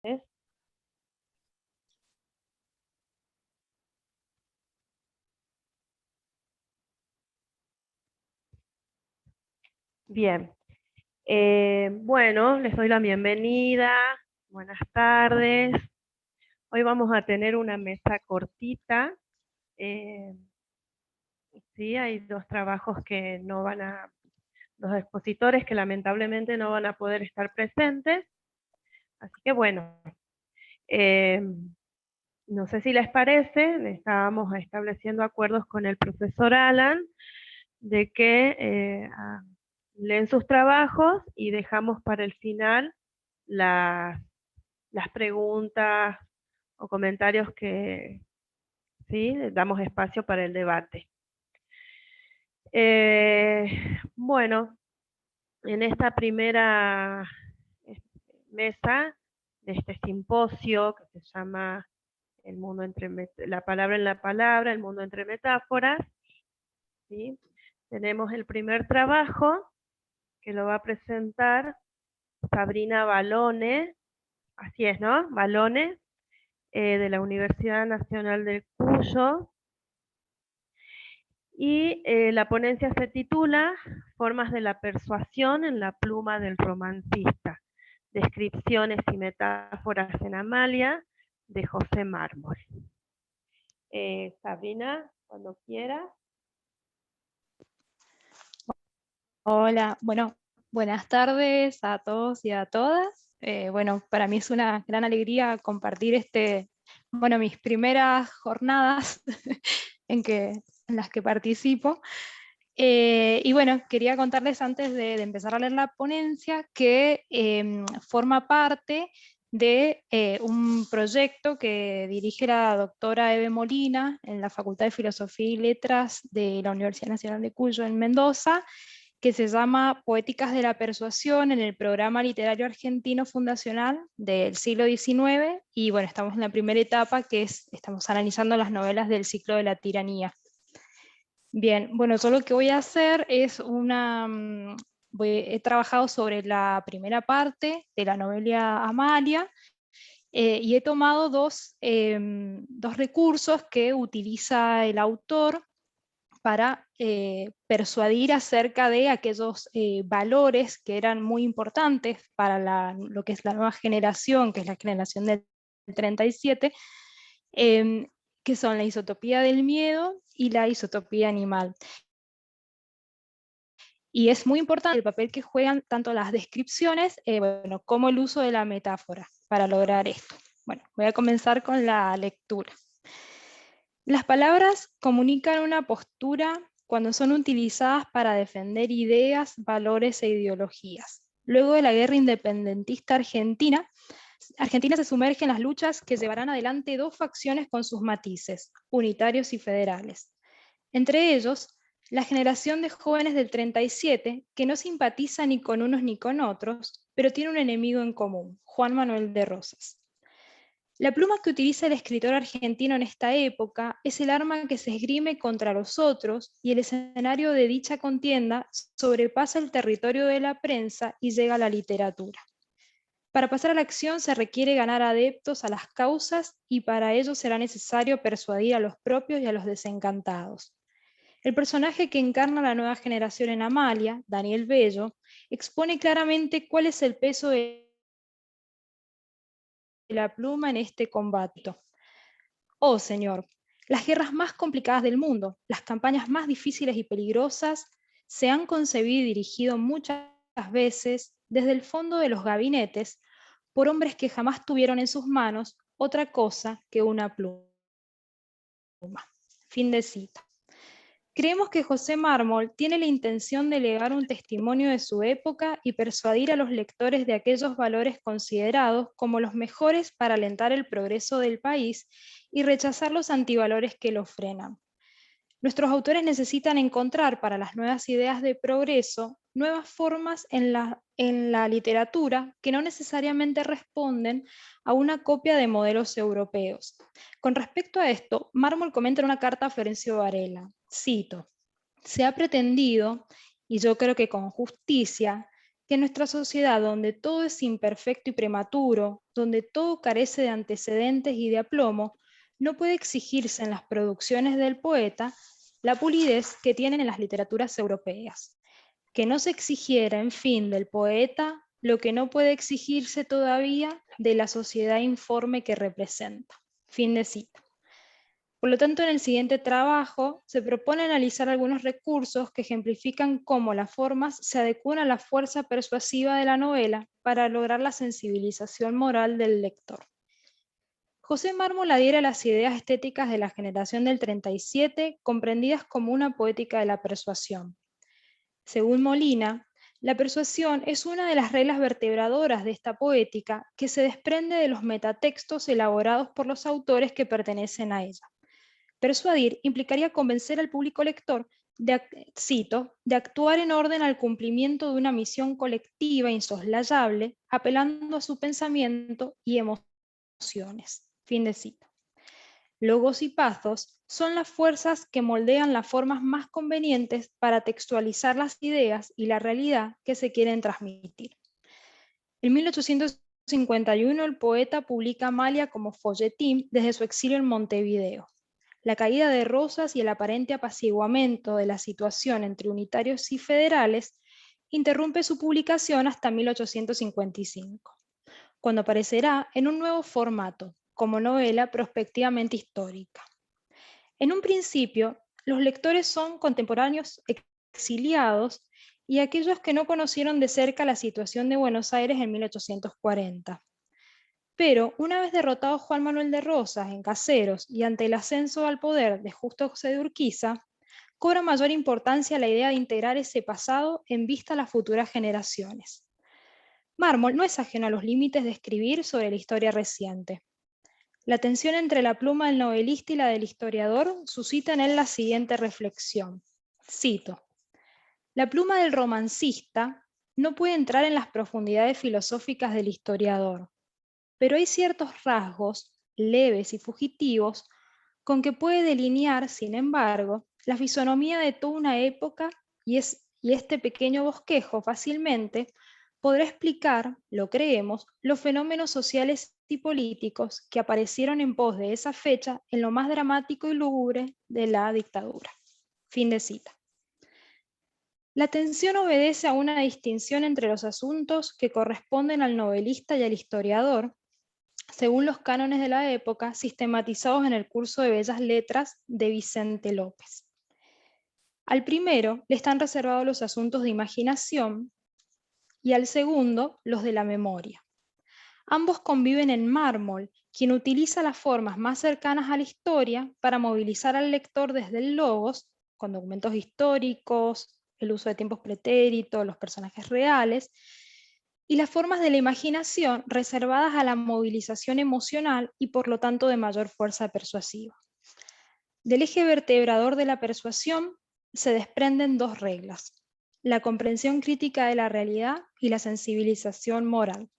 ¿Es? Bien. Bueno, les doy la bienvenida. Buenas tardes. Hoy vamos a tener una mesa cortita. Eh, sí, hay dos trabajos que no van a, dos expositores que lamentablemente no van a poder estar presentes. Así que bueno, eh, no sé si les parece, estábamos estableciendo acuerdos con el profesor Alan de que leen sus trabajos y dejamos para el final las, las preguntas o comentarios que sí damos espacio para el debate. Bueno, en esta primera mesa de este simposio que se llama El mundo entre la palabra en la palabra, el mundo entre metáforas, ¿sí? Tenemos el primer trabajo que lo va a presentar Sabrina Balone, así es, ¿no? Balone, de la Universidad Nacional del Cuyo. Y la ponencia se titula Formas de la persuasión en la pluma del romancista, descripciones y metáforas en Amalia, de José Mármol. Sabrina, cuando quieras. Hola, bueno, buenas tardes a todos y a todas. Bueno, para mí es una gran alegría compartir mis primeras jornadas en las que participo. Y bueno, quería contarles antes de empezar a leer la ponencia que forma parte de un proyecto que dirige la doctora Eve Molina en la Facultad de Filosofía y Letras de la Universidad Nacional de Cuyo en Mendoza, que se llama Poéticas de la Persuasión en el Programa Literario Argentino Fundacional del siglo XIX, y bueno, estamos en la primera etapa estamos analizando las novelas del ciclo de la tiranía. Bien, bueno, yo lo que voy a hacer es he trabajado sobre la primera parte de la novela Amalia, y he tomado dos recursos que utiliza el autor para persuadir acerca de aquellos valores que eran muy importantes para lo que es la nueva generación, que es la generación del 37, que son la isotopía del miedo y la isotopía animal. Y es muy importante el papel que juegan tanto las descripciones como el uso de la metáfora para lograr esto. Bueno, voy a comenzar con la lectura. Las palabras comunican una postura cuando son utilizadas para defender ideas, valores e ideologías. Luego de la guerra independentista Argentina se sumerge en las luchas que llevarán adelante dos facciones con sus matices, unitarios y federales. Entre ellos, la generación de jóvenes del 37, que no simpatiza ni con unos ni con otros, pero tiene un enemigo en común, Juan Manuel de Rosas. La pluma que utiliza el escritor argentino en esta época es el arma que se esgrime contra los otros, y el escenario de dicha contienda sobrepasa el territorio de la prensa y llega a la literatura. Para pasar a la acción se requiere ganar adeptos a las causas, y para ello será necesario persuadir a los propios y a los desencantados. El personaje que encarna la nueva generación en Amalia, Daniel Bello, expone claramente cuál es el peso de la pluma en este combate. Oh Señor, las guerras más complicadas del mundo, las campañas más difíciles y peligrosas, se han concebido y dirigido muchas veces desde el fondo de los gabinetes por hombres que jamás tuvieron en sus manos otra cosa que una pluma. Fin de cita. Creemos que José Mármol tiene la intención de legar un testimonio de su época y persuadir a los lectores de aquellos valores considerados como los mejores para alentar el progreso del país y rechazar los antivalores que lo frenan. Nuestros autores necesitan encontrar para las nuevas ideas de progreso nuevas formas en la literatura que no necesariamente responden a una copia de modelos europeos. Con respecto a esto, Mármol comenta en una carta a Florencio Varela, cito: se ha pretendido, y yo creo que con justicia, que en nuestra sociedad, donde todo es imperfecto y prematuro, donde todo carece de antecedentes y de aplomo, no puede exigirse en las producciones del poeta la pulidez que tienen en las literaturas europeas. Que no se exigiera, en fin, del poeta lo que no puede exigirse todavía de la sociedad informe que representa. Fin de cita. Por lo tanto, en el siguiente trabajo se propone analizar algunos recursos que ejemplifican cómo las formas se adecuan a la fuerza persuasiva de la novela para lograr la sensibilización moral del lector. José Mármol adhiere a las ideas estéticas de la generación del 37, comprendidas como una poética de la persuasión. Según Molina, la persuasión es una de las reglas vertebradoras de esta poética que se desprende de los metatextos elaborados por los autores que pertenecen a ella. Persuadir implicaría convencer al público lector cito, de actuar en orden al cumplimiento de una misión colectiva insoslayable, apelando a su pensamiento y emociones. Fin de cita. Logos y pathos son las fuerzas que moldean las formas más convenientes para textualizar las ideas y la realidad que se quieren transmitir. En 1851 el poeta publica Amalia como folletín desde su exilio en Montevideo. La caída de Rosas y el aparente apaciguamiento de la situación entre unitarios y federales interrumpe su publicación hasta 1855, cuando aparecerá en un nuevo formato, como novela prospectivamente histórica. En un principio, los lectores son contemporáneos exiliados y aquellos que no conocieron de cerca la situación de Buenos Aires en 1840. Pero una vez derrotado Juan Manuel de Rosas en Caseros y ante el ascenso al poder de Justo José de Urquiza, cobra mayor importancia la idea de integrar ese pasado en vista a las futuras generaciones. Mármol no es ajeno a los límites de escribir sobre la historia reciente. La tensión entre la pluma del novelista y la del historiador suscita en él la siguiente reflexión. Cito: la pluma del romancista no puede entrar en las profundidades filosóficas del historiador, pero hay ciertos rasgos, leves y fugitivos, con que puede delinear, sin embargo, la fisonomía de toda una época y este pequeño bosquejo fácilmente podrá explicar, lo creemos, los fenómenos sociales y políticos que aparecieron en pos de esa fecha en lo más dramático y lúgubre de la dictadura. Fin de cita. La tensión obedece a una distinción entre los asuntos que corresponden al novelista y al historiador, según los cánones de la época sistematizados en el curso de Bellas Letras de Vicente López. Al primero le están reservados los asuntos de imaginación y al segundo los de la memoria. Ambos conviven en Mármol, quien utiliza las formas más cercanas a la historia para movilizar al lector desde el logos, con documentos históricos, el uso de tiempos pretéritos, los personajes reales, y las formas de la imaginación reservadas a la movilización emocional y por lo tanto de mayor fuerza persuasiva. Del eje vertebrador de la persuasión se desprenden dos reglas: la comprensión crítica de la realidad y la sensibilización moral.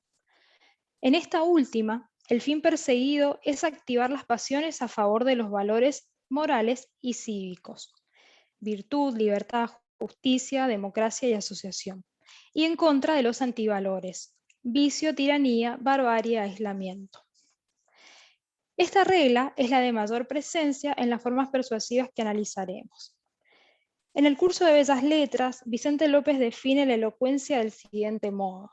En esta última, el fin perseguido es activar las pasiones a favor de los valores morales y cívicos: virtud, libertad, justicia, democracia y asociación, y en contra de los antivalores: vicio, tiranía, barbarie, aislamiento. Esta regla es la de mayor presencia en las formas persuasivas que analizaremos. En el curso de Bellas Letras, Vicente López define la elocuencia del siguiente modo: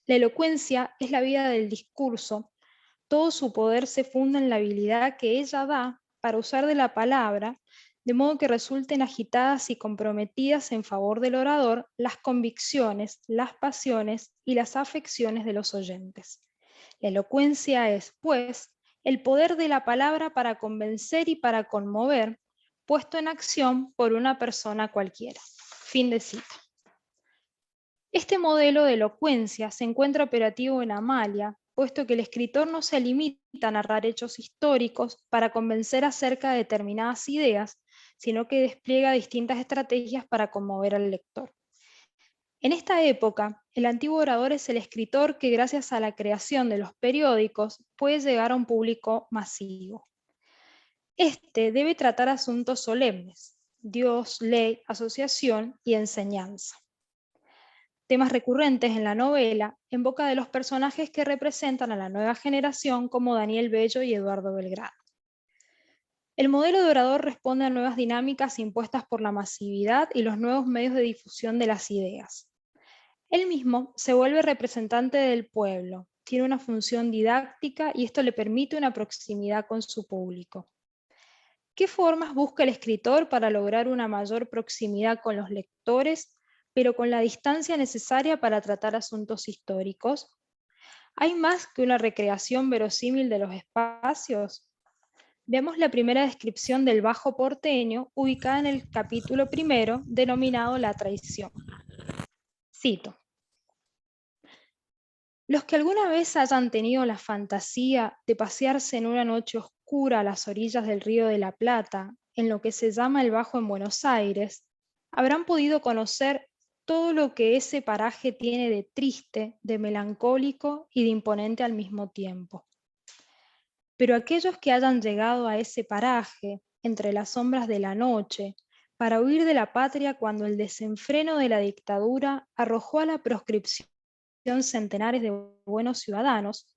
la elocuencia es la vida del discurso. Todo su poder se funda en la habilidad que ella da para usar de la palabra, de modo que resulten agitadas y comprometidas en favor del orador las convicciones, las pasiones y las afecciones de los oyentes. La elocuencia es, pues, el poder de la palabra para convencer y para conmover, puesto en acción por una persona cualquiera. Fin de cita. Este modelo de elocuencia se encuentra operativo en Amalia, puesto que el escritor no se limita a narrar hechos históricos para convencer acerca de determinadas ideas, sino que despliega distintas estrategias para conmover al lector. En esta época, el antiguo orador es el escritor que, gracias a la creación de los periódicos, puede llegar a un público masivo. Este debe tratar asuntos solemnes: Dios, ley, asociación y enseñanza. temas recurrentes en la novela en boca de los personajes que representan a la nueva generación como Daniel Bello y Eduardo Belgrano. El modelo de orador responde a nuevas dinámicas impuestas por la masividad y los nuevos medios de difusión de las ideas. Él mismo se vuelve representante del pueblo, tiene una función didáctica y esto le permite una proximidad con su público. ¿Qué formas busca el escritor para lograr una mayor proximidad con los lectores, pero con la distancia necesaria para tratar asuntos históricos? ¿Hay más que una recreación verosímil de los espacios? Vemos la primera descripción del Bajo porteño ubicada en el capítulo primero, denominado La traición. Cito: los que alguna vez hayan tenido la fantasía de pasearse en una noche oscura a las orillas del Río de la Plata, en lo que se llama el Bajo en Buenos Aires, habrán podido conocer todo lo que ese paraje tiene de triste, de melancólico y de imponente al mismo tiempo. Pero aquellos que hayan llegado a ese paraje, entre las sombras de la noche, para huir de la patria cuando el desenfreno de la dictadura arrojó a la proscripción centenares de buenos ciudadanos,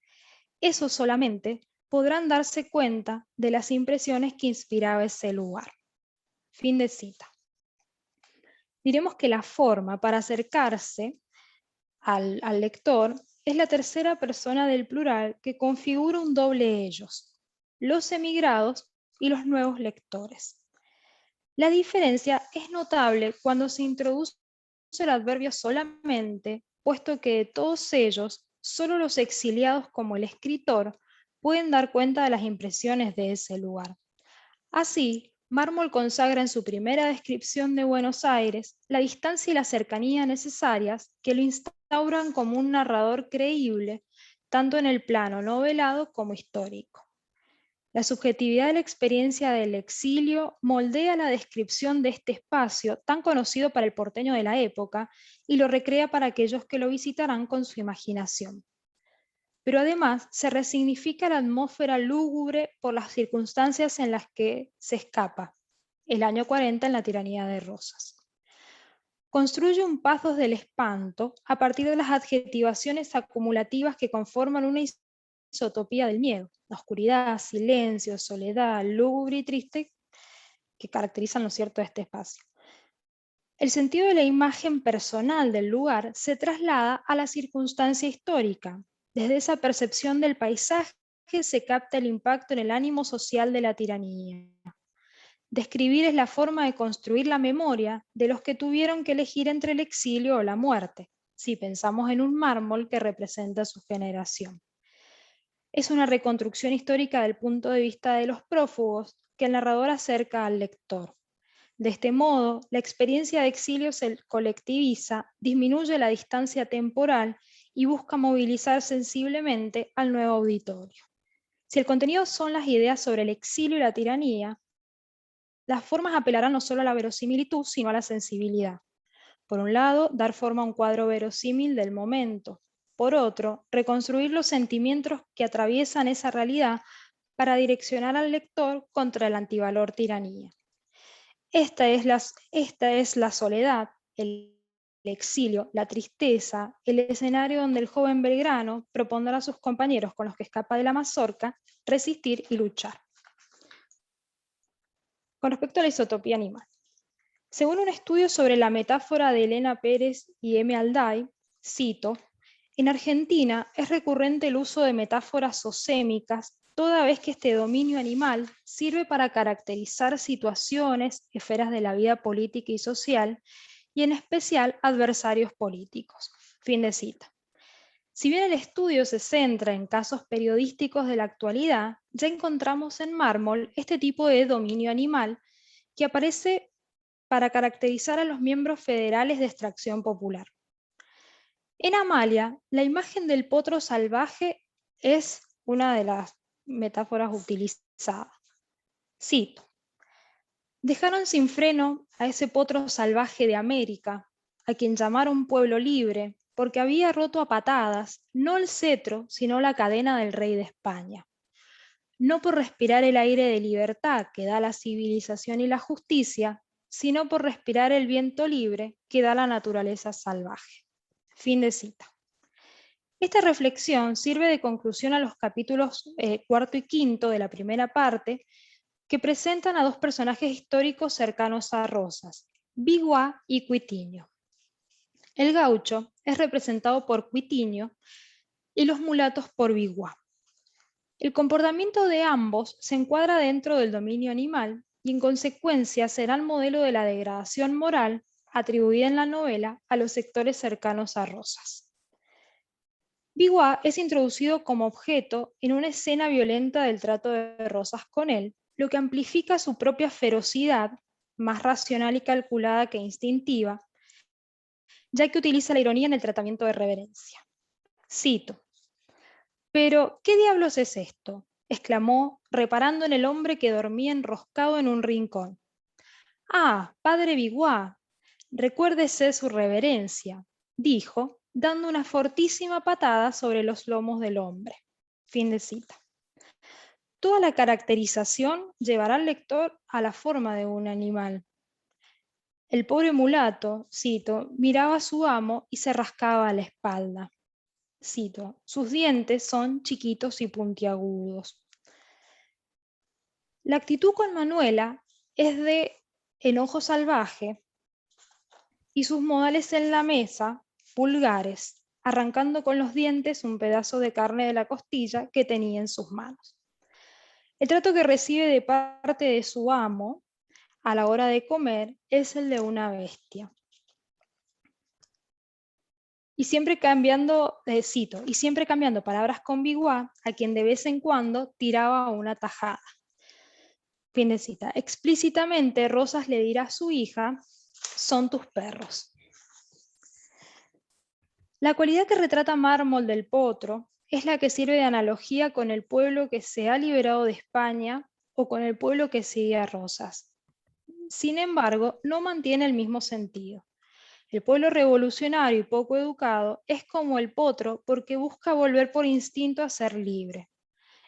esos solamente podrán darse cuenta de las impresiones que inspiraba ese lugar. Fin de cita. Diremos que la forma para acercarse al lector es la tercera persona del plural que configura un doble ellos, los emigrados y los nuevos lectores. La diferencia es notable cuando se introduce el adverbio solamente, puesto que de todos ellos, solo los exiliados como el escritor pueden dar cuenta de las impresiones de ese lugar. Así, Mármol consagra en su primera descripción de Buenos Aires la distancia y la cercanía necesarias que lo instauran como un narrador creíble, tanto en el plano novelado como histórico. La subjetividad de la experiencia del exilio moldea la descripción de este espacio tan conocido para el porteño de la época y lo recrea para aquellos que lo visitarán con su imaginación. Pero además se resignifica la atmósfera lúgubre por las circunstancias en las que se escapa, el año 40 en la tiranía de Rosas. Construye un pathos del espanto a partir de las adjetivaciones acumulativas que conforman una isotopía del miedo, la oscuridad, silencio, soledad, lúgubre y triste que caracterizan lo cierto de este espacio. El sentido de la imagen personal del lugar se traslada a la circunstancia histórica. Desde esa percepción del paisaje se capta el impacto en el ánimo social de la tiranía. Describir es la forma de construir la memoria de los que tuvieron que elegir entre el exilio o la muerte, si pensamos en un Mármol que representa su generación. Es una reconstrucción histórica del punto de vista de los prófugos que el narrador acerca al lector. De este modo, la experiencia de exilio se colectiviza, disminuye la distancia temporal y busca movilizar sensiblemente al nuevo auditorio. Si el contenido son las ideas sobre el exilio y la tiranía, las formas apelarán no solo a la verosimilitud, sino a la sensibilidad. Por un lado, dar forma a un cuadro verosímil del momento. Por otro, reconstruir los sentimientos que atraviesan esa realidad para direccionar al lector contra el antivalor tiranía. Esta es la soledad, el exilio, la tristeza, el escenario donde el joven Belgrano propondrá a sus compañeros con los que escapa de la mazorca resistir y luchar. Con respecto a la isotopía animal. Según un estudio sobre la metáfora de Elena Pérez y M. Alday, cito, en Argentina es recurrente el uso de metáforas zosémicas toda vez que este dominio animal sirve para caracterizar situaciones, esferas de la vida política y social, y en especial adversarios políticos. Fin de cita. Si bien el estudio se centra en casos periodísticos de la actualidad, ya encontramos en Mármol este tipo de dominio animal que aparece para caracterizar a los miembros federales de extracción popular. En Amalia, la imagen del potro salvaje es una de las metáforas utilizadas. Cito, dejaron sin freno a ese potro salvaje de América, a quien llamaron pueblo libre, porque había roto a patadas, no el cetro, sino la cadena del rey de España. No por respirar el aire de libertad que da la civilización y la justicia, sino por respirar el viento libre que da la naturaleza salvaje. Fin de cita. Esta reflexión sirve de conclusión a los capítulos cuarto y quinto de la primera parte, que presentan a dos personajes históricos cercanos a Rosas, Biguá y Cuitiño. El gaucho es representado por Cuitiño y los mulatos por Biguá. El comportamiento de ambos se encuadra dentro del dominio animal y en consecuencia será el modelo de la degradación moral atribuida en la novela a los sectores cercanos a Rosas. Biguá es introducido como objeto en una escena violenta del trato de Rosas con él, lo que amplifica su propia ferocidad, más racional y calculada que instintiva, ya que utiliza la ironía en el tratamiento de reverencia. Cito: «Pero, ¿qué diablos es esto?», exclamó, reparando en el hombre que dormía enroscado en un rincón. «Ah, padre Biguá, recuérdese su reverencia», dijo, dando una fortísima patada sobre los lomos del hombre. Fin de cita. Toda la caracterización llevará al lector a la forma de un animal. El pobre mulato, cito, miraba a su amo y se rascaba la espalda. Cito, sus dientes son chiquitos y puntiagudos. La actitud con Manuela es de enojo salvaje y sus modales en la mesa, vulgares, arrancando con los dientes un pedazo de carne de la costilla que tenía en sus manos. El trato que recibe de parte de su amo a la hora de comer es el de una bestia. Y siempre cambiando, cito, y siempre cambiando palabras con Biguá, a quien de vez en cuando tiraba una tajada. Fin de cita. Explícitamente, Rosas le dirá a su hija: «Son tus perros». La cualidad que retrata Mármol del potro es la que sirve de analogía con el pueblo que se ha liberado de España o con el pueblo que sigue a Rosas. Sin embargo, no mantiene el mismo sentido. El pueblo revolucionario y poco educado es como el potro porque busca volver por instinto a ser libre.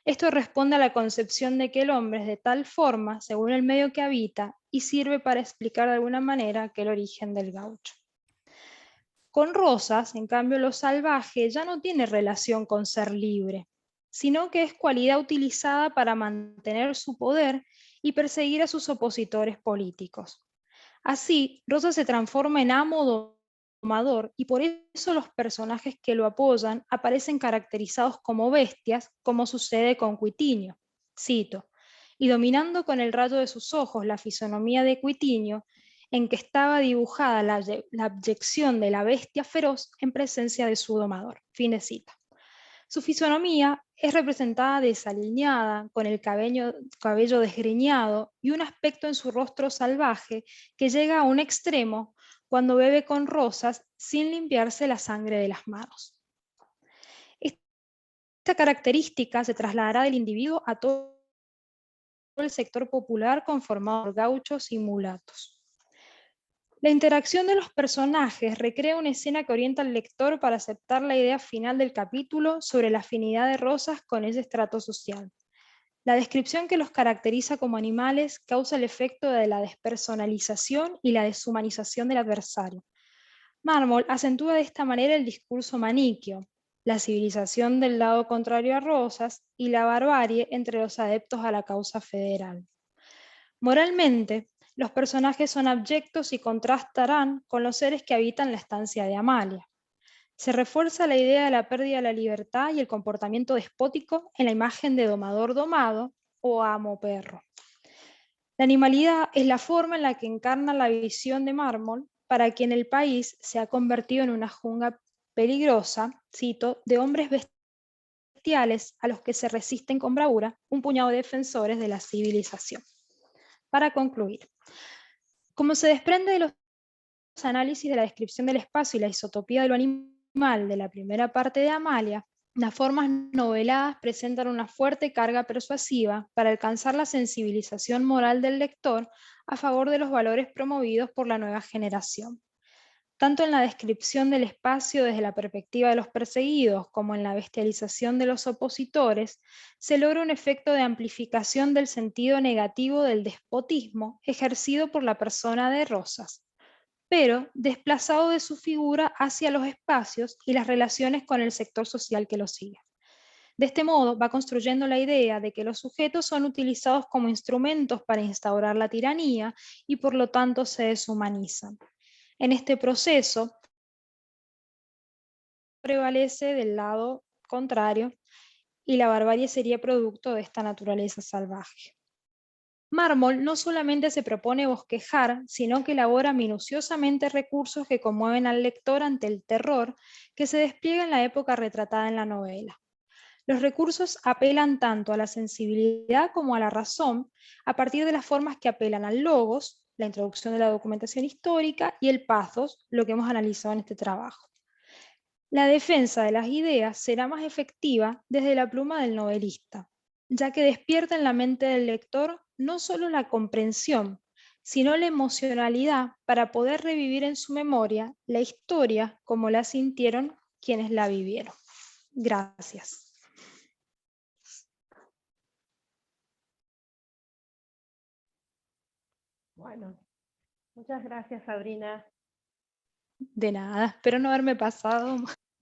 Esto responde a la concepción de que el hombre es de tal forma según el medio que habita y sirve para explicar de alguna manera aquel origen del gaucho. Con Rosas, en cambio, lo salvaje ya no tiene relación con ser libre, sino que es cualidad utilizada para mantener su poder y perseguir a sus opositores políticos. Así, Rosas se transforma en amo domador y por eso los personajes que lo apoyan aparecen caracterizados como bestias, como sucede con Cuitiño. Cito: «Y dominando con el rayo de sus ojos la fisonomía de Cuitiño, en que estaba dibujada la abyección de la bestia feroz en presencia de su domador». Fin de cita. Su fisonomía es representada desaliñada, con el cabello desgreñado y un aspecto en su rostro salvaje que llega a un extremo cuando bebe con Rosas sin limpiarse la sangre de las manos. Esta característica se trasladará del individuo a todo el sector popular conformado por gauchos y mulatos. La interacción de los personajes recrea una escena que orienta al lector para aceptar la idea final del capítulo sobre la afinidad de Rosas con ese estrato social. La descripción que los caracteriza como animales causa el efecto de la despersonalización y la deshumanización del adversario. Mármol acentúa de esta manera el discurso maniqueo, la civilización del lado contrario a Rosas y la barbarie entre los adeptos a la causa federal. Moralmente, los personajes son abyectos y contrastarán con los seres que habitan la estancia de Amalia. Se refuerza la idea de la pérdida de la libertad y el comportamiento despótico en la imagen de domador domado o amo perro. La animalidad es la forma en la que encarna la visión de Mármol para quien el país se ha convertido en una jungla peligrosa, cito, de hombres bestiales a los que se resisten con bravura un puñado de defensores de la civilización. Para concluir, como se desprende de los análisis de la descripción del espacio y la isotopía de lo animal de la primera parte de Amalia, las formas noveladas presentan una fuerte carga persuasiva para alcanzar la sensibilización moral del lector a favor de los valores promovidos por la nueva generación. Tanto en la descripción del espacio desde la perspectiva de los perseguidos como en la bestialización de los opositores, se logra un efecto de amplificación del sentido negativo del despotismo ejercido por la persona de Rosas. pero desplazado de su figura hacia los espacios y las relaciones con el sector social que lo sigue. De este modo, va construyendo la idea de que los sujetos son utilizados como instrumentos para instaurar la tiranía y por lo tanto se deshumanizan. En este proceso, prevalece del lado contrario y la barbarie sería producto de esta naturaleza salvaje. Mármol no solamente se propone bosquejar, sino que elabora minuciosamente recursos que conmueven al lector ante el terror que se despliega en la época retratada en la novela. Los recursos apelan tanto a la sensibilidad como a la razón, a partir de las formas que apelan al logos, la introducción de la documentación histórica, y el pathos, lo que hemos analizado en este trabajo. La defensa de las ideas será más efectiva desde la pluma del novelista, ya que despierta en la mente del lector no solo la comprensión, sino la emocionalidad para poder revivir en su memoria la historia como la sintieron quienes la vivieron. Gracias. Bueno, muchas gracias, Sabrina. De nada, espero no haberme pasado.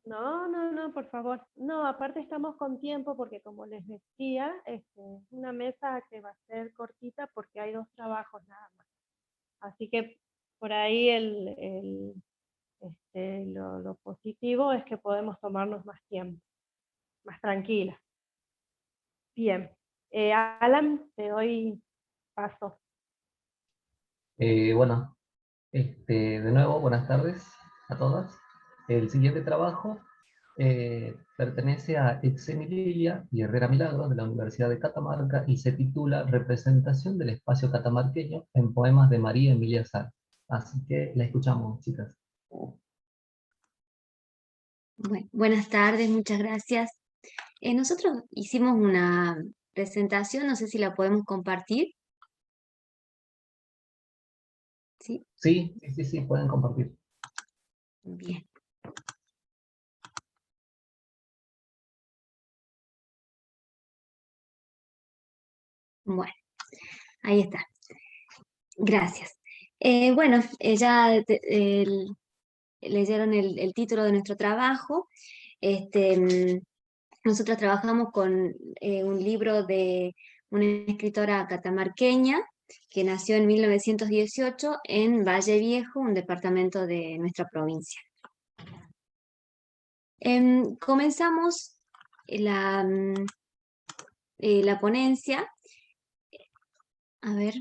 No, por favor. No, aparte estamos con tiempo porque como les decía, es una mesa que va a ser cortita porque hay 2 trabajos nada más. Así que por ahí lo positivo es que podemos tomarnos más tiempo, más tranquila. Bien. Alan, te doy paso. Bueno, de nuevo, buenas tardes a todas. El siguiente trabajo pertenece a Exemilia y Herrera Milagros de la Universidad de Catamarca y se titula Representación del espacio catamarqueño en poemas de María Emilia Sá. Así que la escuchamos, chicas. Bueno, buenas tardes, muchas gracias. Nosotros hicimos una presentación, no sé si la podemos compartir. ¿Sí? Sí, pueden compartir. Bien. Bueno, ahí está. Gracias. Bueno, ya leyeron el título de nuestro trabajo. Nosotros trabajamos con un libro de una escritora catamarqueña que nació en 1918 en Valle Viejo, un departamento de nuestra provincia. Comenzamos la ponencia. A ver.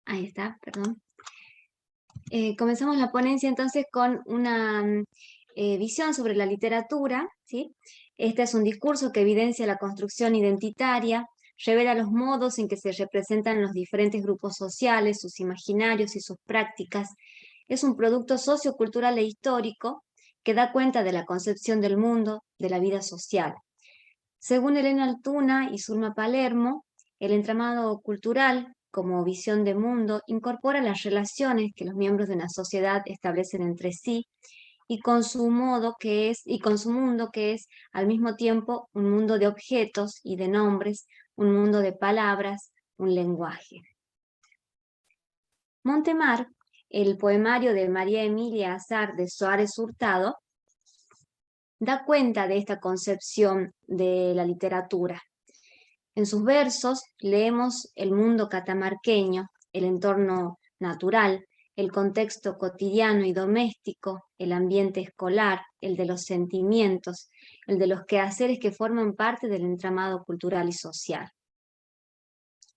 Ahí está, perdón. Comenzamos la ponencia entonces con una visión sobre la literatura, ¿sí? Este es un discurso que evidencia la construcción identitaria, revela los modos en que se representan los diferentes grupos sociales, sus imaginarios y sus prácticas. Es un producto sociocultural e histórico que da cuenta de la concepción del mundo, de la vida social. Según Elena Altuna y Zulma Palermo, el entramado cultural como visión de mundo incorpora las relaciones que los miembros de una sociedad establecen entre sí y con su mundo que es al mismo tiempo un mundo de objetos y de nombres, un mundo de palabras, un lenguaje. Montemar, el poemario de María Emilia Azar de Suárez Hurtado, da cuenta de esta concepción de la literatura. En sus versos leemos el mundo catamarqueño, el entorno natural, el contexto cotidiano y doméstico, el ambiente escolar, el de los sentimientos, el de los quehaceres que forman parte del entramado cultural y social.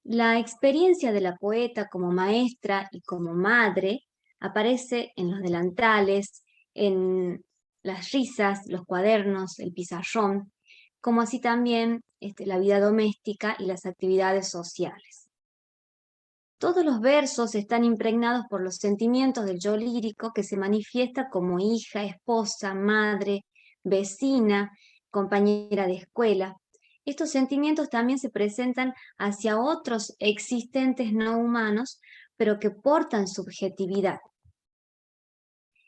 La experiencia de la poeta como maestra y como madre aparece en los delantales, en las risas, los cuadernos, el pizarrón, como así también la vida doméstica y las actividades sociales. Todos los versos están impregnados por los sentimientos del yo lírico que se manifiesta como hija, esposa, madre, vecina, compañera de escuela. Estos sentimientos también se presentan hacia otros existentes no humanos, pero que portan subjetividad.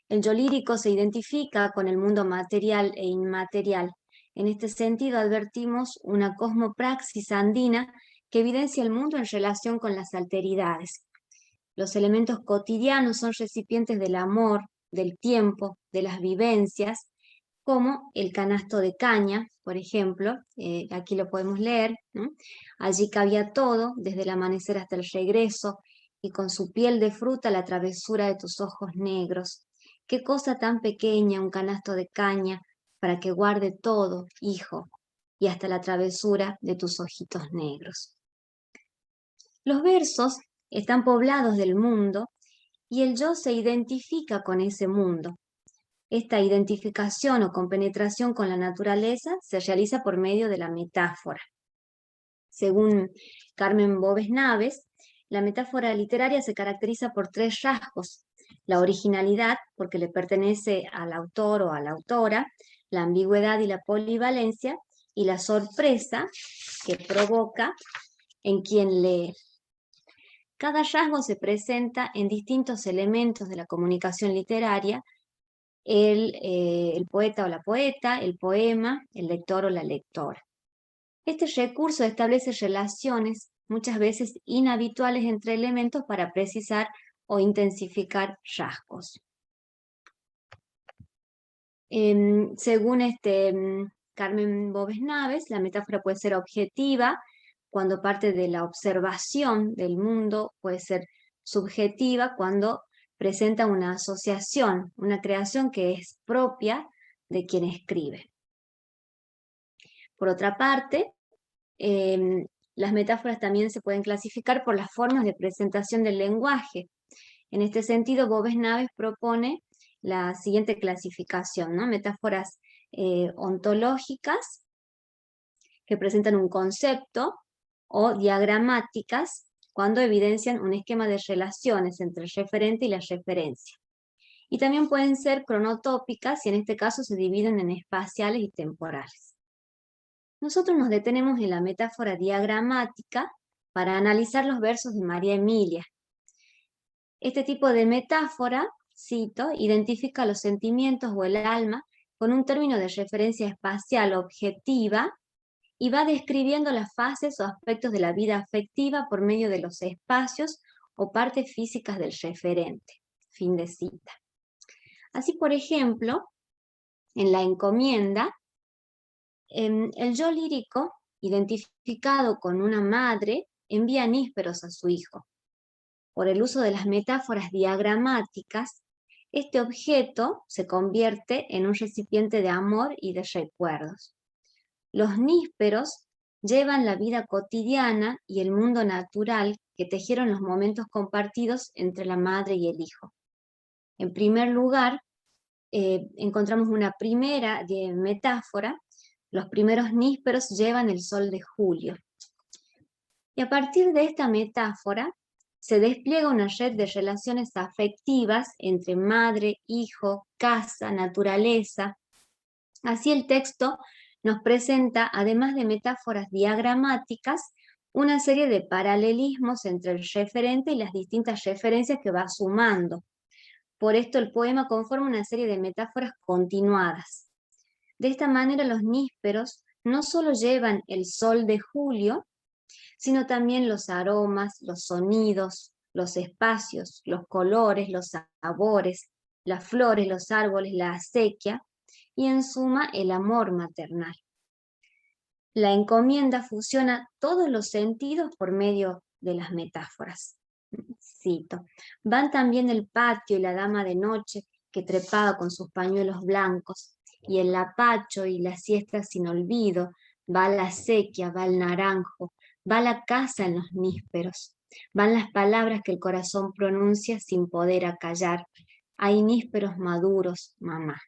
El yo lírico se identifica con el mundo material e inmaterial. En este sentido advertimos una cosmopraxis andina que evidencia el mundo en relación con las alteridades. Los elementos cotidianos son recipientes del amor, del tiempo, de las vivencias, como el canasto de caña, por ejemplo, aquí lo podemos leer, ¿no? Allí cabía todo, desde el amanecer hasta el regreso, y con su piel de fruta la travesura de tus ojos negros. Qué cosa tan pequeña un canasto de caña, para que guarde todo, hijo, y hasta la travesura de tus ojitos negros. Los versos están poblados del mundo, y el yo se identifica con ese mundo. Esta identificación o compenetración con la naturaleza se realiza por medio de la metáfora. Según Carmen Boves Naves, la metáfora literaria se caracteriza por 3 rasgos: la originalidad, porque le pertenece al autor o a la autora, la ambigüedad y la polivalencia, y la sorpresa que provoca en quien lee. Cada rasgo se presenta en distintos elementos de la comunicación literaria: el poeta o la poeta, el poema, el lector o la lectora. Este recurso establece relaciones muchas veces inhabituales entre elementos para precisar o intensificar rasgos. Según Carmen Boves Naves, la metáfora puede ser objetiva cuando parte de la observación del mundo, puede ser subjetiva cuando presenta una asociación, una creación que es propia de quien escribe. Por otra parte, las metáforas también se pueden clasificar por las formas de presentación del lenguaje. En este sentido, Boves Naves propone la siguiente clasificación, ¿no? Metáforas ontológicas, que presentan un concepto, o diagramáticas, cuando evidencian un esquema de relaciones entre el referente y la referencia. Y también pueden ser cronotópicas, y en este caso se dividen en espaciales y temporales. Nosotros nos detenemos en la metáfora diagramática para analizar los versos de María Emilia. Este tipo de metáfora, cito, identifica los sentimientos o el alma con un término de referencia espacial objetiva y va describiendo las fases o aspectos de la vida afectiva por medio de los espacios o partes físicas del referente. Fin de cita. Así, por ejemplo, en La encomienda, el yo lírico, identificado con una madre, envía nísperos a su hijo. Por el uso de las metáforas diagramáticas, este objeto se convierte en un recipiente de amor y de recuerdos. Los nísperos llevan la vida cotidiana y el mundo natural que tejieron los momentos compartidos entre la madre y el hijo. En primer lugar, encontramos una primera metáfora: los primeros nísperos llevan el sol de julio. Y a partir de esta metáfora, se despliega una red de relaciones afectivas entre madre, hijo, casa, naturaleza. Así el texto nos presenta, además de metáforas diagramáticas, una serie de paralelismos entre el referente y las distintas referencias que va sumando. Por esto el poema conforma una serie de metáforas continuadas. De esta manera los nísperos no solo llevan el sol de julio, sino también los aromas, los sonidos, los espacios, los colores, los sabores, las flores, los árboles, la acequia, y en suma el amor maternal. La encomienda fusiona todos los sentidos por medio de las metáforas. Cito: van también el patio y la dama de noche que trepaba con sus pañuelos blancos, y el lapacho y la siesta sin olvido, va la acequia, va el naranjo, va la casa en los nísperos, van las palabras que el corazón pronuncia sin poder acallar, hay nísperos maduros, mamá.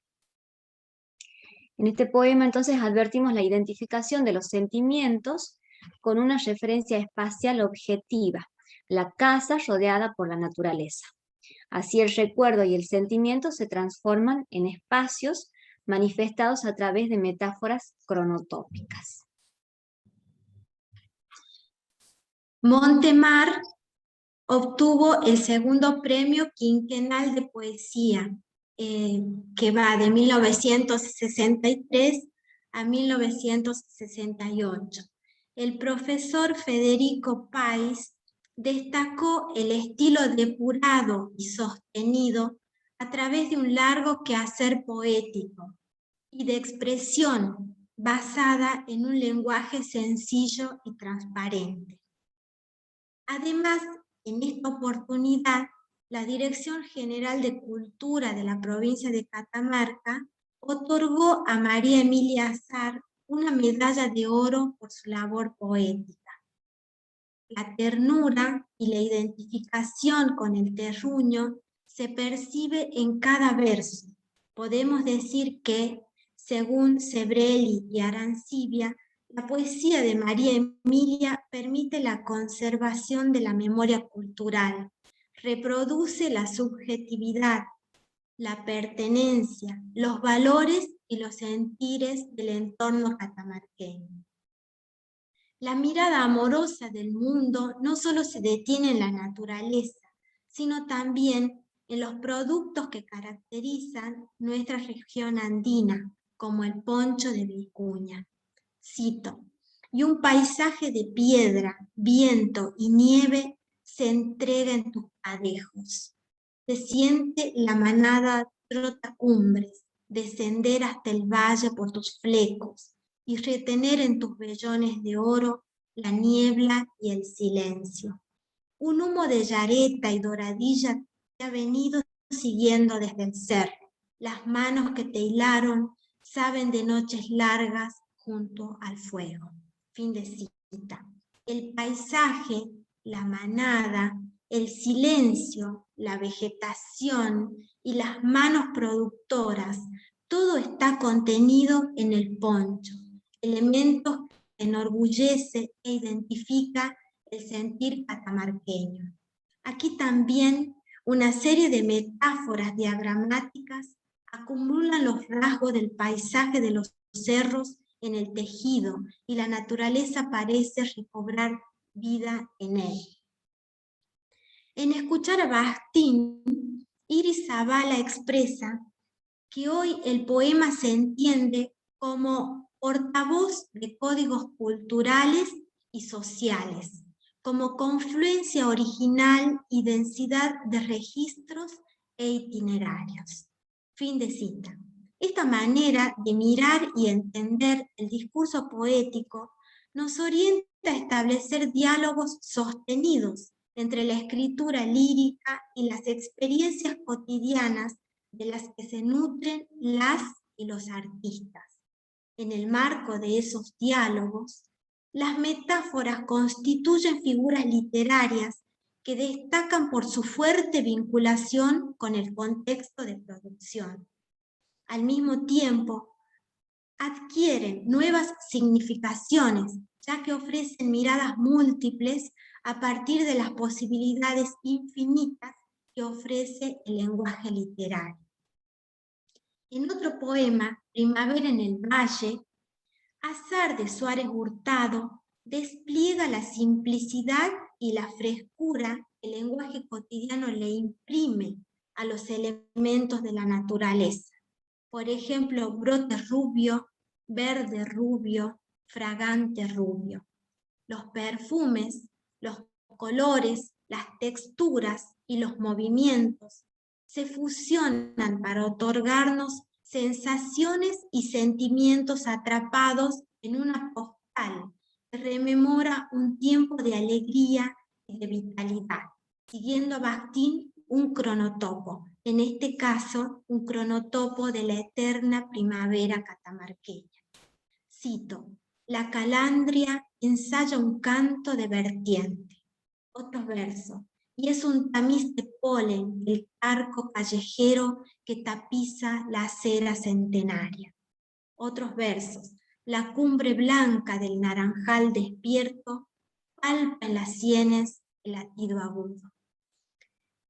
En este poema entonces advertimos la identificación de los sentimientos con una referencia espacial objetiva, la casa rodeada por la naturaleza. Así el recuerdo y el sentimiento se transforman en espacios manifestados a través de metáforas cronotópicas. Montemar obtuvo el segundo premio quinquenal de poesía, que va de 1963 a 1968. el profesor Federico País destacó el estilo depurado y sostenido a través de un largo quehacer poético y de expresión basada en un lenguaje sencillo y transparente. Además, en esta oportunidad, la Dirección General de Cultura de la provincia de Catamarca otorgó a María Emilia Azar una medalla de oro por su labor poética. La ternura y la identificación con el terruño se percibe en cada verso. Podemos decir que, según Sebrelli y Arancibia, la poesía de María Emilia permite la conservación de la memoria cultural, reproduce la subjetividad, la pertenencia, los valores y los sentires del entorno catamarqueño. La mirada amorosa del mundo no solo se detiene en la naturaleza, sino también en los productos que caracterizan nuestra región andina, como el poncho de Vicuña. Cito: y un paisaje de piedra, viento y nieve se entrega en tus padejos. Se siente la manada trotacumbres, descender hasta el valle por tus flecos y retener en tus vellones de oro la niebla y el silencio. Un humo de yareta y doradilla te ha venido siguiendo desde el cerro. Las manos que te hilaron saben de noches largas junto al fuego. Fin de cita. El paisaje, la manada, el silencio, la vegetación y las manos productoras, todo está contenido en el poncho, elementos que enorgullece e identifica el sentir catamarqueño. Aquí también una serie de metáforas diagramáticas acumulan los rasgos del paisaje de los cerros en el tejido y la naturaleza parece recobrar vida en él. En escuchar a Bastín, Iris Zavala expresa que hoy el poema se entiende como portavoz de códigos culturales y sociales, como confluencia original y densidad de registros e itinerarios. Fin de cita. Esta manera de mirar y entender el discurso poético nos orienta a establecer diálogos sostenidos entre la escritura lírica y las experiencias cotidianas de las que se nutren las y los artistas. En el marco de esos diálogos, las metáforas constituyen figuras literarias que destacan por su fuerte vinculación con el contexto de producción. Al mismo tiempo, adquieren nuevas significaciones, ya que ofrecen miradas múltiples a partir de las posibilidades infinitas que ofrece el lenguaje literario. En otro poema, Primavera en el Valle, Azar de Suárez Hurtado despliega la simplicidad y la frescura que el lenguaje cotidiano le imprime a los elementos de la naturaleza. Por ejemplo, brote rubio, verde rubio, fragante rubio. Los perfumes, los colores, las texturas y los movimientos se fusionan para otorgarnos sensaciones y sentimientos atrapados en una postal que rememora un tiempo de alegría y de vitalidad, siguiendo a Bastín un cronotopo, en este caso un cronotopo de la eterna primavera catamarqueña. Cito: la calandria ensaya un canto de vertiente. Otros versos: y es un tamiz de polen el arco callejero que tapiza la acera centenaria. Otros versos: la cumbre blanca del naranjal despierto palpa en las sienes el latido agudo.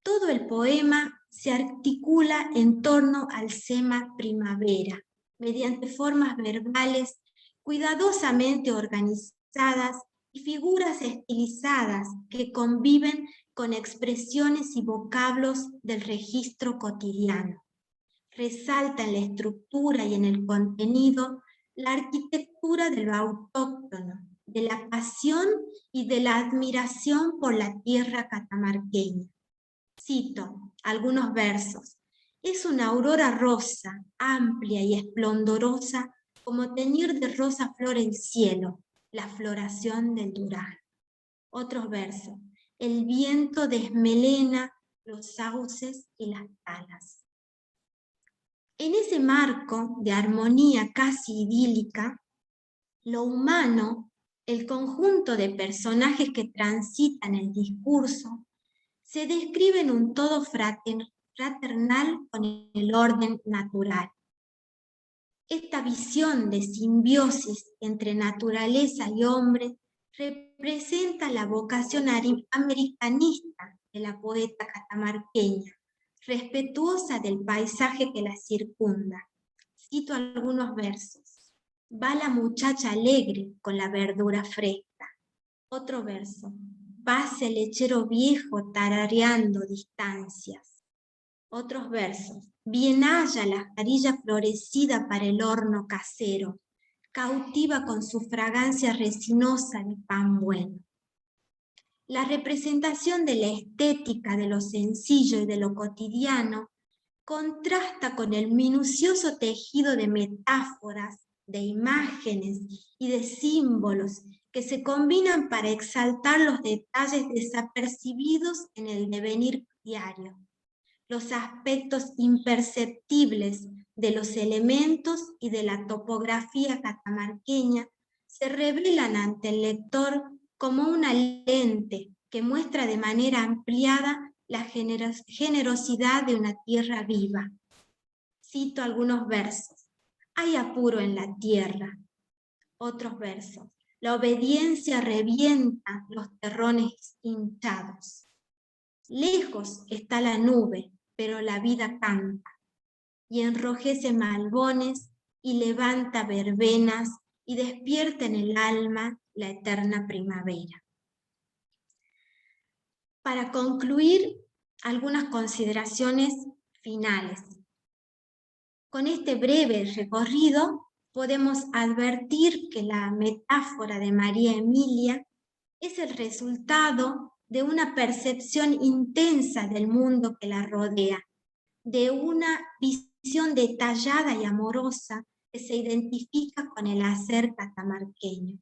Todo el poema se articula en torno al sema primavera, mediante formas verbales cuidadosamente organizadas y figuras estilizadas que conviven con expresiones y vocablos del registro cotidiano. Resalta en la estructura y en el contenido la arquitectura de lo autóctono, de la pasión y de la admiración por la tierra catamarqueña. Cito algunos versos. Es una aurora rosa, amplia y esplendorosa, como teñir de rosa flor el cielo, la floración del durazno. Otros versos. El viento desmelena los sauces y las talas. En ese marco de armonía casi idílica, lo humano, el conjunto de personajes que transitan el discurso, se describe en un todo fraternal con el orden natural. Esta visión de simbiosis entre naturaleza y hombre representa la vocación americanista de la poeta catamarqueña, respetuosa del paisaje que la circunda. Cito algunos versos. Va la muchacha alegre con la verdura fresca. Otro verso. Pasa el lechero viejo tarareando distancias. Otros versos. Bien haya la jarilla florecida para el horno casero, cautiva con su fragancia resinosa de pan bueno. La representación de la estética de lo sencillo y de lo cotidiano contrasta con el minucioso tejido de metáforas, de imágenes y de símbolos que se combinan para exaltar los detalles desapercibidos en el devenir diario, los aspectos imperceptibles de los elementos y de la topografía catamarqueña se revelan ante el lector como una lente que muestra de manera ampliada la generosidad de una tierra viva. Cito algunos versos. Hay apuro en la tierra. Otros versos. La obediencia revienta los terrones hinchados. Lejos está la nube, pero la vida canta, y enrojece malbones, y levanta verbenas, y despierta en el alma la eterna primavera. Para concluir, algunas consideraciones finales. Con este breve recorrido, podemos advertir que la metáfora de María Emilia es el resultado de una percepción intensa del mundo que la rodea, de una visión detallada y amorosa que se identifica con el hacer catamarqueño.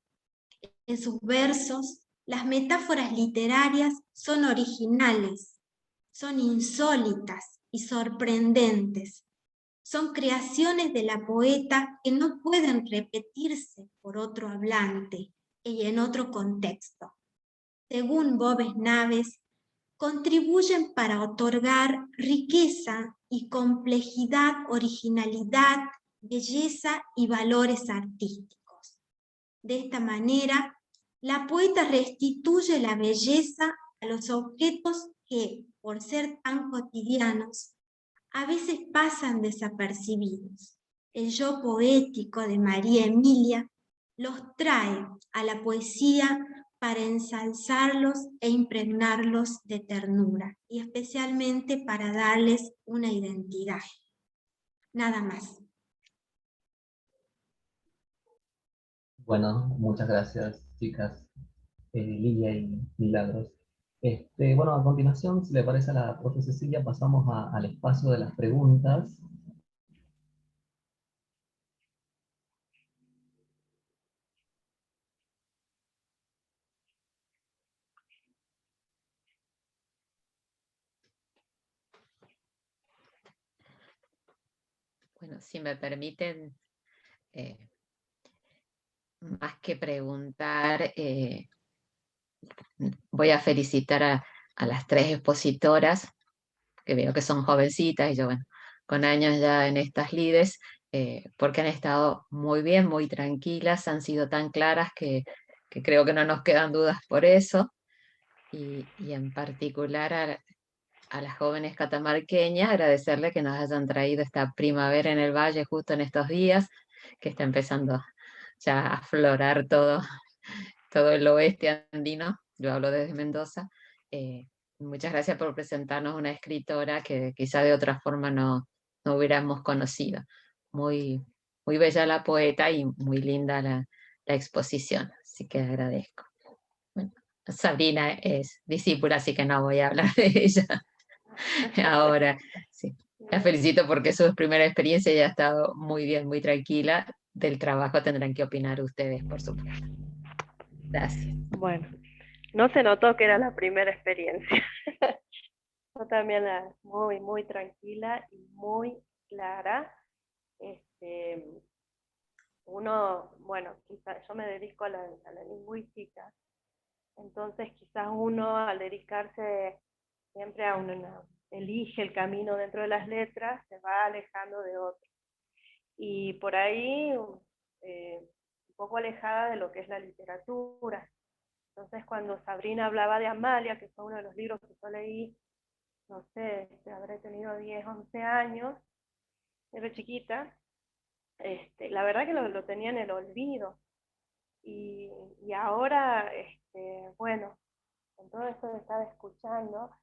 En sus versos, las metáforas literarias son originales, son insólitas y sorprendentes. Son creaciones de la poeta que no pueden repetirse por otro hablante y en otro contexto. Según Bob Naves, contribuyen para otorgar riqueza y complejidad, originalidad, belleza y valores artísticos. De esta manera, la poeta restituye la belleza a los objetos que, por ser tan cotidianos, a veces pasan desapercibidos. El yo poético de María Emilia los trae a la poesía para ensalzarlos e impregnarlos de ternura, y especialmente para darles una identidad. Nada más. Bueno, muchas gracias, chicas, Lilia y Milagros. Bueno, a continuación, si le parece a la profe Cecilia, pasamos al espacio de las preguntas. Bueno, si me permiten, más que preguntar, voy a felicitar a las tres expositoras, que veo que son jovencitas, y yo, bueno, con años ya en estas lides, porque han estado muy bien, muy tranquilas, han sido tan claras que creo que no nos quedan dudas por eso, y en particular a las jóvenes catamarqueñas, agradecerle que nos hayan traído esta primavera en el valle justo en estos días, que está empezando ya a aflorar todo el oeste andino. Yo hablo desde Mendoza. Muchas gracias por presentarnos una escritora que quizá de otra forma no hubiéramos conocido. Muy, muy bella la poeta y muy linda la exposición, así que agradezco. Bueno, Sabrina es discípula, así que no voy a hablar de ella ahora. Sí. La felicito porque su primera experiencia ya ha estado muy bien, muy tranquila. Del trabajo tendrán que opinar ustedes, por supuesto. Gracias. Bueno, no se notó que era la primera experiencia. Yo también muy, muy tranquila y muy clara. Uno, bueno, quizás yo me dedico a la lingüística, entonces quizás uno al dedicarse siempre a elige el camino dentro de las letras, se va alejando de otro. Y por ahí, un poco alejada de lo que es la literatura. Entonces cuando Sabrina hablaba de Amalia, que fue uno de los libros que yo leí, no sé, habré tenido 10, 11 años, era chiquita, la verdad que lo tenía en el olvido. Y ahora, bueno, con todo esto que estaba escuchando,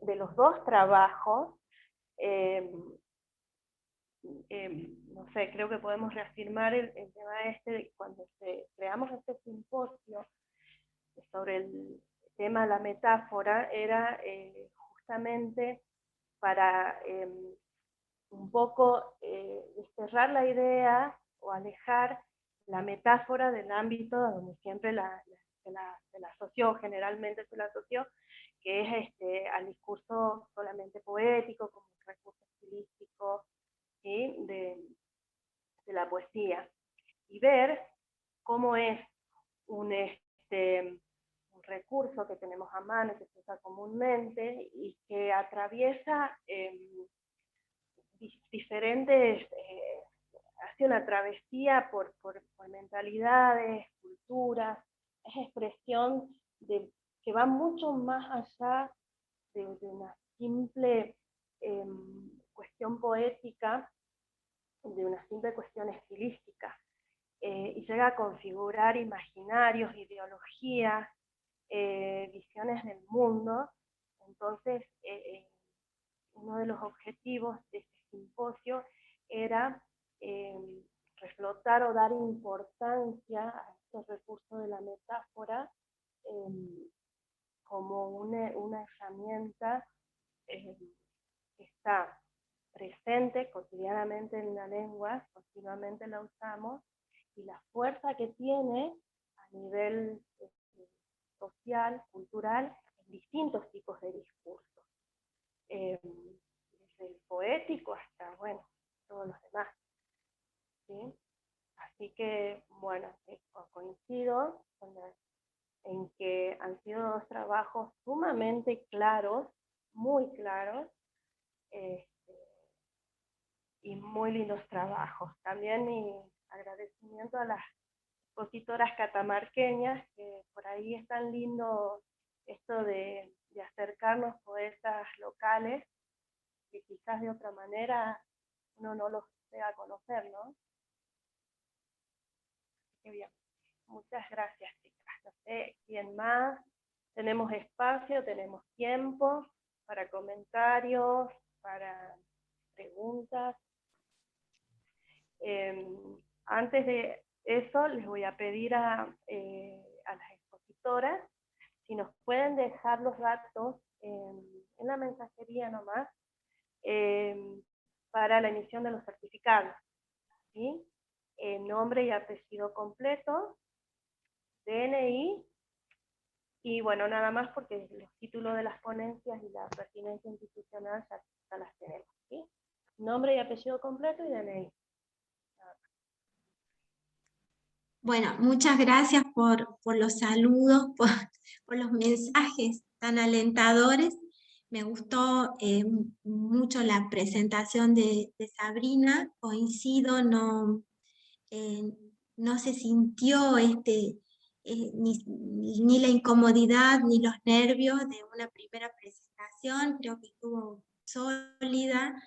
de los dos trabajos, no sé, creo que podemos reafirmar el tema de cuando creamos este simposio sobre el tema de la metáfora, era justamente para un poco desterrar la idea o alejar la metáfora del ámbito donde siempre se la asoció, generalmente se la asoció, que es al discurso solamente poético, como un recurso estilístico, ¿sí? de la poesía, y ver cómo es un recurso que tenemos a mano, que se usa comúnmente, y que atraviesa diferentes, hace una travesía por mentalidades, culturas, es expresión que va mucho más allá de una simple cuestión poética, de una simple cuestión estilística, y llega a configurar imaginarios, ideologías, visiones del mundo. Entonces, uno de los objetivos de este simposio era reflotar o dar importancia a estos recursos de la metáfora como una herramienta que está presente cotidianamente en la lengua, continuamente la usamos, y la fuerza que tiene a nivel social, cultural, en distintos tipos de discursos. Desde el poético hasta, bueno, todos los demás. ¿Sí? Así que, bueno, coincido en que han sido dos trabajos sumamente claros, muy claros, y muy lindos trabajos. También mi agradecimiento a las expositoras catamarqueñas, que por ahí es tan lindo esto de acercarnos poetas locales, que quizás de otra manera uno no los llega a conocer, ¿no? Qué bien. Muchas gracias, chicas. No sé quién más. Tenemos espacio, tenemos tiempo para comentarios, para preguntas. Antes de eso, les voy a pedir a las expositoras si nos pueden dejar los datos en la mensajería nomás, para la emisión de los certificados, ¿sí? Nombre y apellido completo, DNI, y bueno, nada más porque los títulos de las ponencias y la pertinencia institucional ya las tenemos, ¿sí? Nombre y apellido completo y DNI. Bueno, muchas gracias por los saludos, por los mensajes tan alentadores. Me gustó mucho la presentación de Sabrina, coincido, no se sintió ni la incomodidad ni los nervios de una primera presentación, creo que estuvo sólida.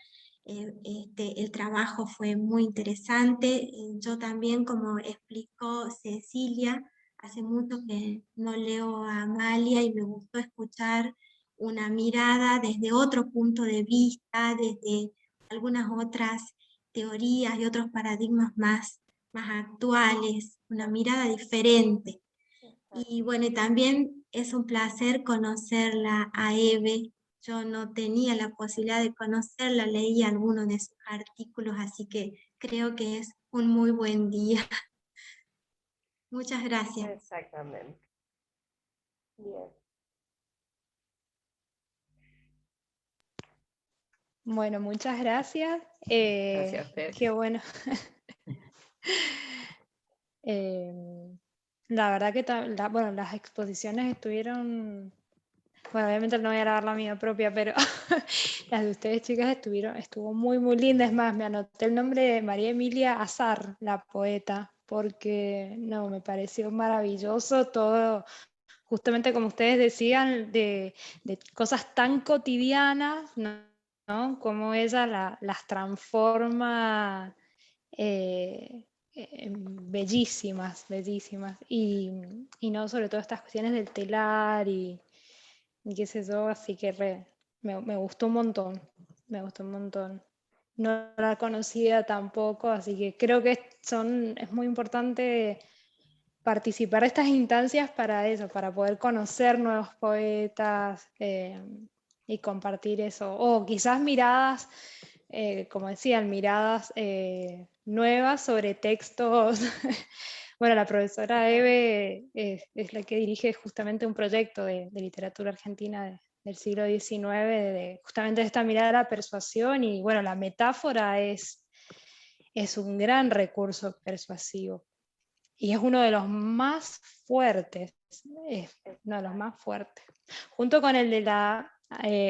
El trabajo fue muy interesante. Yo también, como explicó Cecilia, hace mucho que no leo a Amalia y me gustó escuchar una mirada desde otro punto de vista, desde algunas otras teorías y otros paradigmas más más actuales, una mirada diferente. Y bueno, y también es un placer conocerla a Eve. Yo no tenía la posibilidad de conocerla, leí algunos de sus artículos, así que creo que es un muy buen día. Muchas gracias. Exactamente. Bien. Bueno, muchas gracias. Gracias a ustedes. Qué bueno. La verdad que bueno, las exposiciones estuvieron, bueno, obviamente no voy a grabar la mía propia, pero las de ustedes chicas estuvo muy, muy linda. Es más, me anoté el nombre de María Emilia Azar, la poeta, porque no, me pareció maravilloso todo, justamente como ustedes decían, de cosas tan cotidianas, ¿no? Como ella las transforma bellísimas, bellísimas. Y no, sobre todo estas cuestiones del telar y qué sé yo, así que me gustó un montón, me gustó un montón. No la conocía tampoco, así que creo que es muy importante participar de estas instancias para eso, para poder conocer nuevos poetas y compartir eso. O quizás miradas, como decían, miradas nuevas sobre textos. Bueno, la profesora Eve es la que dirige justamente un proyecto de literatura argentina del siglo XIX, justamente esta mirada a la persuasión, y bueno, la metáfora es un gran recurso persuasivo. Y es uno de los más fuertes, es uno de los más fuertes, junto con el de la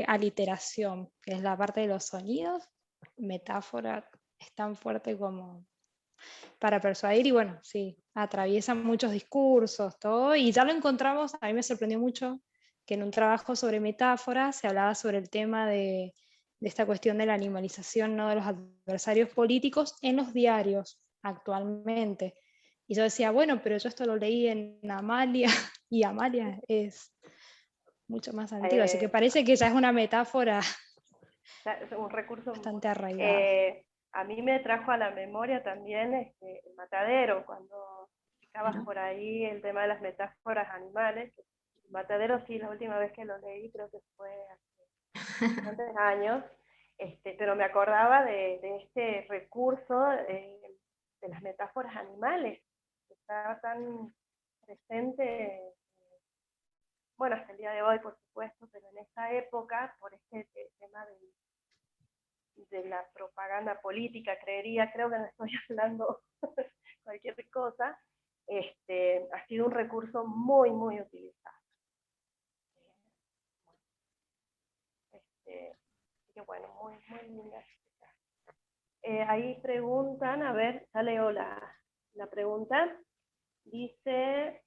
aliteración, que es la parte de los sonidos. Metáfora es tan fuerte como para persuadir, y bueno, sí, atraviesa muchos discursos, todo, y ya lo encontramos. A mí me sorprendió mucho que en un trabajo sobre metáforas se hablaba sobre el tema de esta cuestión de la animalización, ¿no?, de los adversarios políticos en los diarios actualmente. Y yo decía, bueno, pero yo esto lo leí en Amalia, y Amalia es mucho más antigua, así que parece que ya es una metáfora Es un recurso bastante arraigada. a mí me trajo a la memoria también el Matadero, cuando explicabas Claro. por ahí el tema de las metáforas animales. El Matadero, sí, la última vez que lo leí creo que fue hace bastantes años, pero me acordaba de este recurso de las metáforas animales, que estaba tan presente, bueno, hasta el día de hoy, por supuesto, pero en esa época, por este tema de la propaganda política, creo que no estoy hablando cualquier cosa, ha sido un recurso muy, muy utilizado. Así que bueno, muy, muy linda. Ahí preguntan, a ver, ya leo la pregunta. Dice,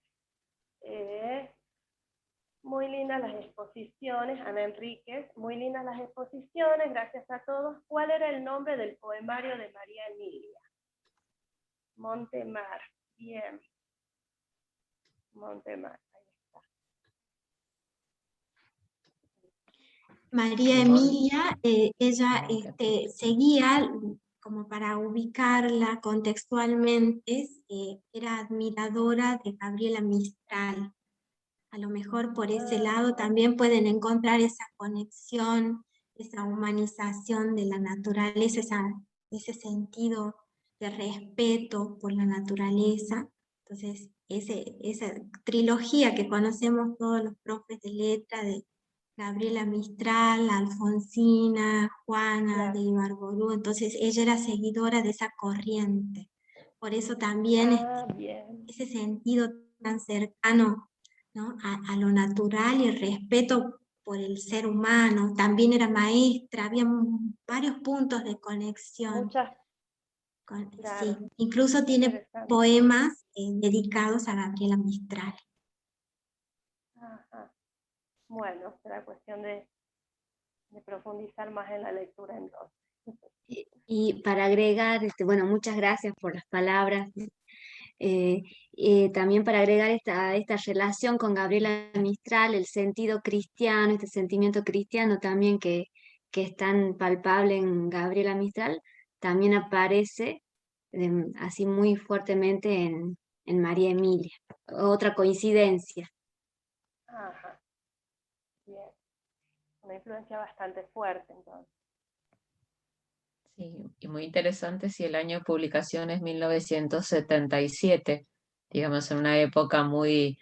muy lindas las exposiciones, Ana Enríquez, muy lindas las exposiciones, gracias a todos. ¿Cuál era el nombre del poemario de María Emilia? Montemar, bien. Montemar, ahí está. María Emilia, ella seguía, como para ubicarla contextualmente, era admiradora de Gabriela Mistral. A lo mejor por ese lado también pueden encontrar esa conexión, esa humanización de la naturaleza, ese sentido de respeto por la naturaleza. Entonces, esa trilogía que conocemos todos los profes de letra, de Gabriela Mistral, Alfonsina, Juana de Ibarború, entonces ella era seguidora de esa corriente. Por eso también ese sentido tan cercano, ¿no?, a lo natural y el respeto por el ser humano. También era maestra, había varios puntos de conexión. Claro, sí, incluso tiene poemas dedicados a Gabriela Mistral. Ajá. Bueno, será cuestión de profundizar más en la lectura entonces. Y para agregar, bueno, muchas gracias por las palabras. También para agregar esta relación con Gabriela Mistral, el sentido cristiano, este sentimiento cristiano también que es tan palpable en Gabriela Mistral, también aparece así muy fuertemente en María Emilia. Otra coincidencia. Ajá, bien. Una influencia bastante fuerte, entonces. Sí, y muy interesante si el año de publicación es 1977, digamos, en una época muy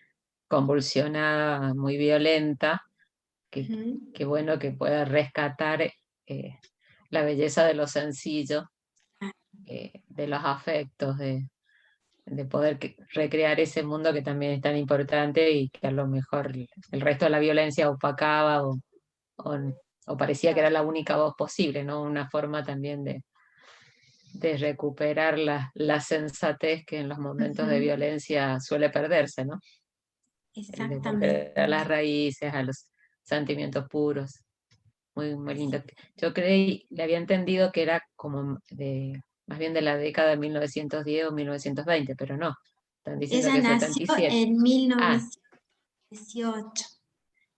convulsionada, muy violenta, Ujú. que bueno que pueda rescatar la belleza de lo sencillo, de los afectos, de poder recrear ese mundo que también es tan importante y que a lo mejor el resto de la violencia opacaba o, o parecía que era la única voz posible, ¿no? Una forma también de recuperar la sensatez que en los momentos de Ujú. violencia suele perderse, ¿no? El de Exactamente. volver a las raíces, a los sentimientos puros. Muy, muy lindo. Yo creí, le había entendido que era como más bien de la década de 1910 o 1920, pero no. Están diciendo Ella que nació 77. en Ah, 1918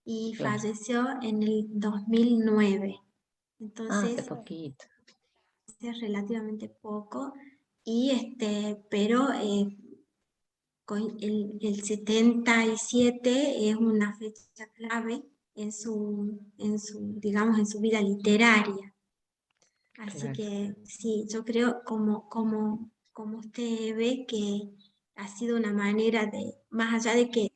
y claro. falleció en el 2009. Ah, hace Entonces, poquito. es relativamente poco. Y pero el 77 es una fecha clave digamos, en su vida literaria. Así Claro. que sí, yo creo como usted ve que ha sido una manera de, más allá de que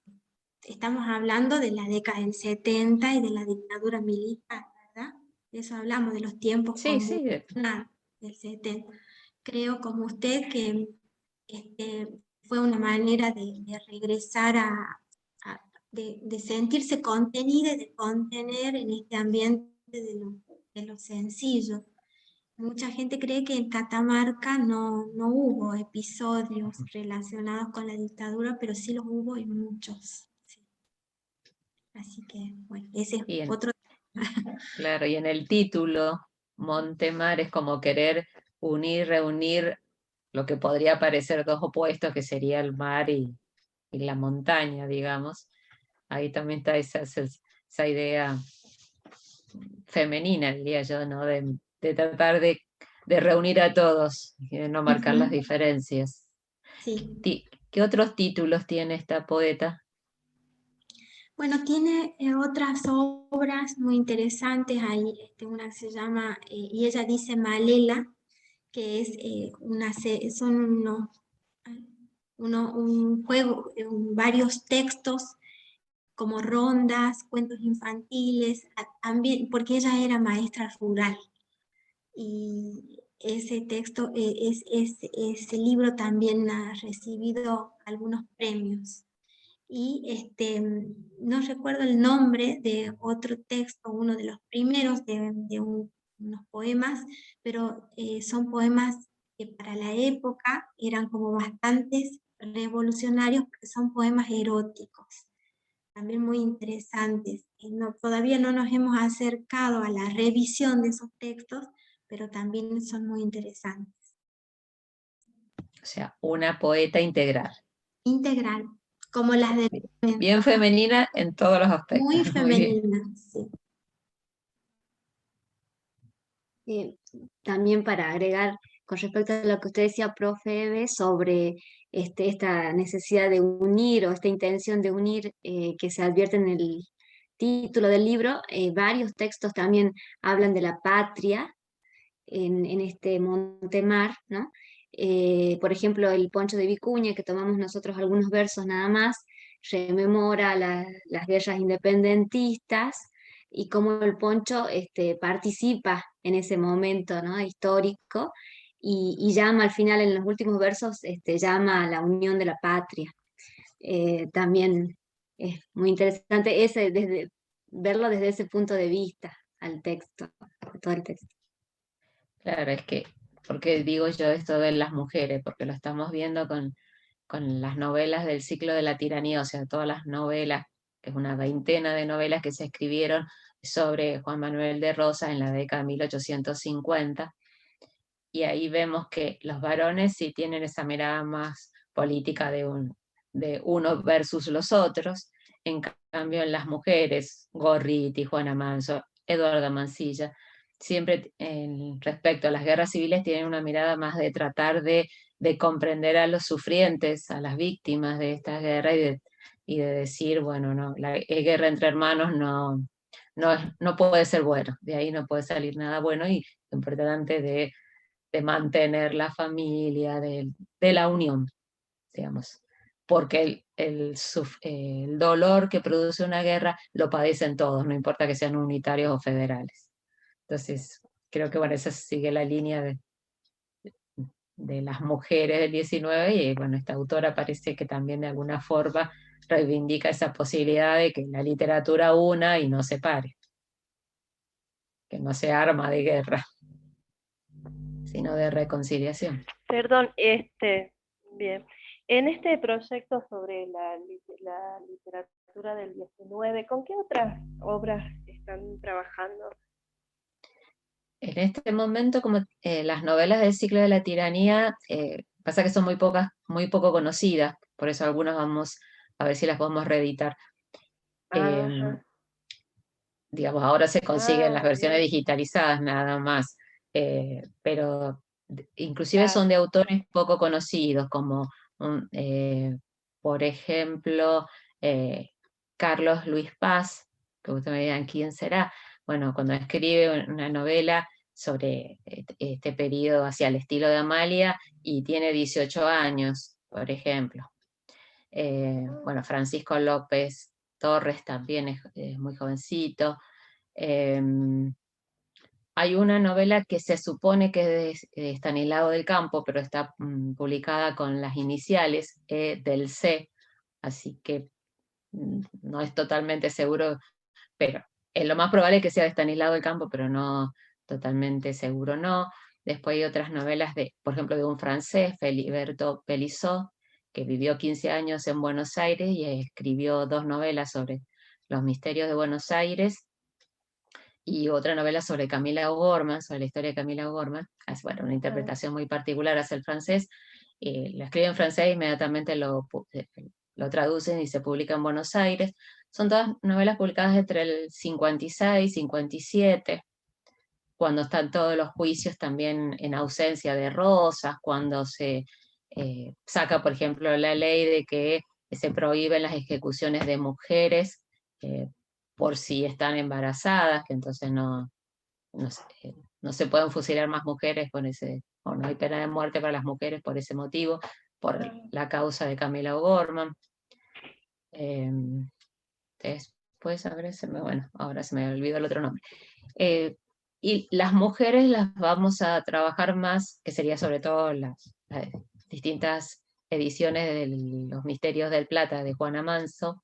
estamos hablando de la década del 70 y de la dictadura militar, ¿verdad? De eso hablamos, de los tiempos Sí, sí, convulsionados del 70. Creo como usted que fue una manera de regresar de sentirse contenida y de contener en este ambiente de lo sencillo. Mucha gente cree que en Catamarca no hubo episodios relacionados con la dictadura, pero sí los hubo y muchos. Sí. Así que, bueno, ese es y otro. claro, y en el título, Montemar es como querer unir, reunir lo que podría parecer dos opuestos, que sería el mar y la montaña, digamos. Ahí también está esa idea femenina, diría yo, ¿no? De tratar de reunir a todos y de no marcar las Ujú. diferencias. Sí. ¿Qué otros títulos tiene esta poeta? Bueno, tiene otras obras muy interesantes. Hay una que se llama, y ella dice Malela, que es son un juego, varios textos como rondas, cuentos infantiles, también, porque ella era maestra rural. Y ese texto, ese libro también ha recibido algunos premios. Y no recuerdo el nombre de otro texto, uno de los primeros de unos poemas, pero son poemas que para la época eran como bastantes revolucionarios porque son poemas eróticos, también muy interesantes. Todavía no nos hemos acercado a la revisión de esos textos, pero también son muy interesantes. O sea, una poeta integral. Integral, como las de Bien femenina en todos los aspectos. muy Muy bien. femenina, sí. También para agregar con respecto a lo que usted decía, profe Eve, sobre esta necesidad de unir o esta intención de unir que se advierte en el título del libro, varios textos también hablan de la patria en este Montemar, ¿no? Por ejemplo, el Poncho de Vicuña, que tomamos nosotros algunos versos nada más, rememora las guerras independentistas y cómo el Poncho participa en ese momento, ¿no? Histórico y llama al final, en los últimos versos, llama a la unión de la patria. También es muy interesante verlo desde ese punto de vista al texto, a todo el texto. Claro, es que, porque digo yo esto de las mujeres, porque lo estamos viendo con las novelas del ciclo de la tiranía, o sea, todas las novelas, que es una veintena de novelas que se escribieron sobre Juan Manuel de Rosas en la década de 1850, y ahí vemos que los varones sí tienen esa mirada más política de uno versus los otros, en cambio en las mujeres, Gorriti, Juana Manso, Eduardo Mansilla, siempre respecto a las guerras civiles tienen una mirada más de tratar de comprender a los sufrientes, a las víctimas de esta guerra y de decir, bueno, no, la guerra entre hermanos no puede ser bueno, de ahí no puede salir nada bueno, y lo importante de mantener la familia, de la unión, digamos. Porque el dolor que produce una guerra lo padecen todos, no importa que sean unitarios o federales. Entonces, creo que bueno, esa sigue la línea de las mujeres del 19, y bueno, esta autora parece que también de alguna forma reivindica esa posibilidad de que la literatura una y no separe, que no sea arma de guerra, sino de reconciliación. Perdón, bien. En este proyecto sobre la literatura del 19, ¿con qué otras obras están trabajando? En este momento, como las novelas del ciclo de la tiranía, pasa que son muy pocas, muy poco conocidas, por eso algunas vamos a ver si las podemos reeditar. Ajá. Digamos, ahora se consiguen las versiones Bien. digitalizadas nada más, pero inclusive Claro. son de autores poco conocidos, como por ejemplo Carlos Luis Paz, que ustedes me digan quién será. Bueno, cuando escribe una novela sobre este periodo hacia el estilo de Amalia y tiene 18 años, por ejemplo. Bueno, Francisco López Torres también es muy jovencito. Hay una novela que se supone que es de Estanislao del Campo, pero está publicada con las iniciales del C, así que no es totalmente seguro, pero lo más probable es que sea de Estanislao del Campo, pero no totalmente seguro no. Después hay otras novelas, por ejemplo, de un francés, Feliberto Pelissot, que vivió 15 años en Buenos Aires y escribió 2 novelas sobre los misterios de Buenos Aires, y otra novela sobre Camila O'Gorman, sobre la historia de Camila O'Gorman. Es bueno, una interpretación muy particular hacia el francés. Lo escribe en francés e inmediatamente lo traducen y se publica en Buenos Aires. Son todas novelas publicadas entre el 56 y 57, cuando están todos los juicios también en ausencia de Rosas, cuando se saca, por ejemplo, la ley de que se prohíben las ejecuciones de mujeres por si están embarazadas, que entonces no se pueden fusilar más mujeres o no hay pena de muerte para las mujeres por ese motivo, por la causa de Camila O'Gorman. Después, bueno, ahora se me olvidó el otro nombre. Y las mujeres las vamos a trabajar más, que sería sobre todo las distintas ediciones de Los Misterios del Plata de Juana Manso,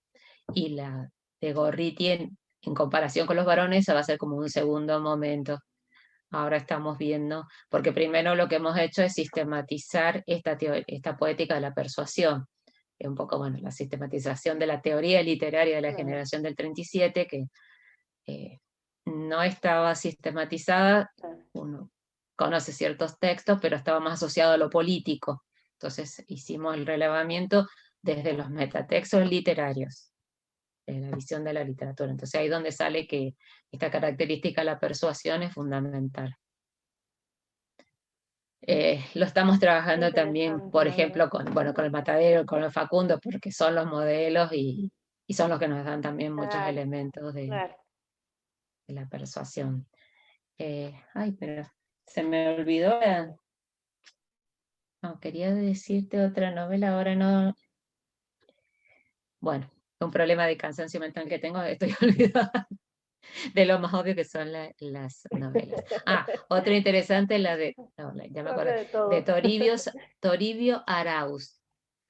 y la de Gorriti en comparación con los varones, esa va a ser como un segundo momento. Ahora estamos viendo, porque primero lo que hemos hecho es sistematizar esta poética de la persuasión, un poco, bueno, la sistematización de la teoría literaria de la generación del 37, que no estaba sistematizada. Uno conoce ciertos textos, pero estaba más asociado a lo político. Entonces hicimos el relevamiento desde los metatextos literarios, de la visión de la literatura. Entonces ahí es donde sale que esta característica de la persuasión es fundamental. Lo estamos trabajando también, por ejemplo, con el Matadero, con el Facundo, porque son los modelos y son los que nos dan también muchos elementos de la persuasión. Pero se me olvidó. No, quería decirte otra novela, ahora no. Bueno, un problema de cansancio mental que tengo, estoy olvidada de lo más obvio que son las novelas. Otra interesante, la de, no, ya me acuerdo, de Toribio Arauz.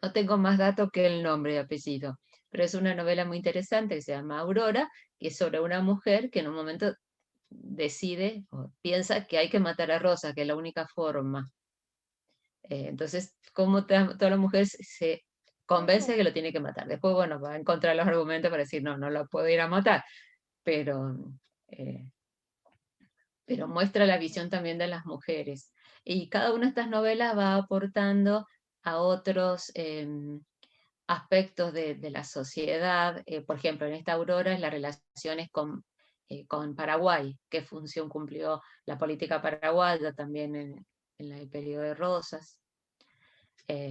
No tengo más datos que el nombre y apellido, pero es una novela muy interesante que se llama Aurora, que es sobre una mujer que en un momento decide o piensa que hay que matar a Rosa, que es la única forma. Entonces, como toda la mujer se convence que lo tiene que matar. Después, bueno, va a encontrar los argumentos para decir, no lo puedo ir a matar, pero muestra la visión también de las mujeres. Y cada una de estas novelas va aportando a otros aspectos de la sociedad. Por ejemplo, en esta Aurora es las relaciones con con Paraguay, qué función cumplió la política paraguaya también en el periodo de Rosas.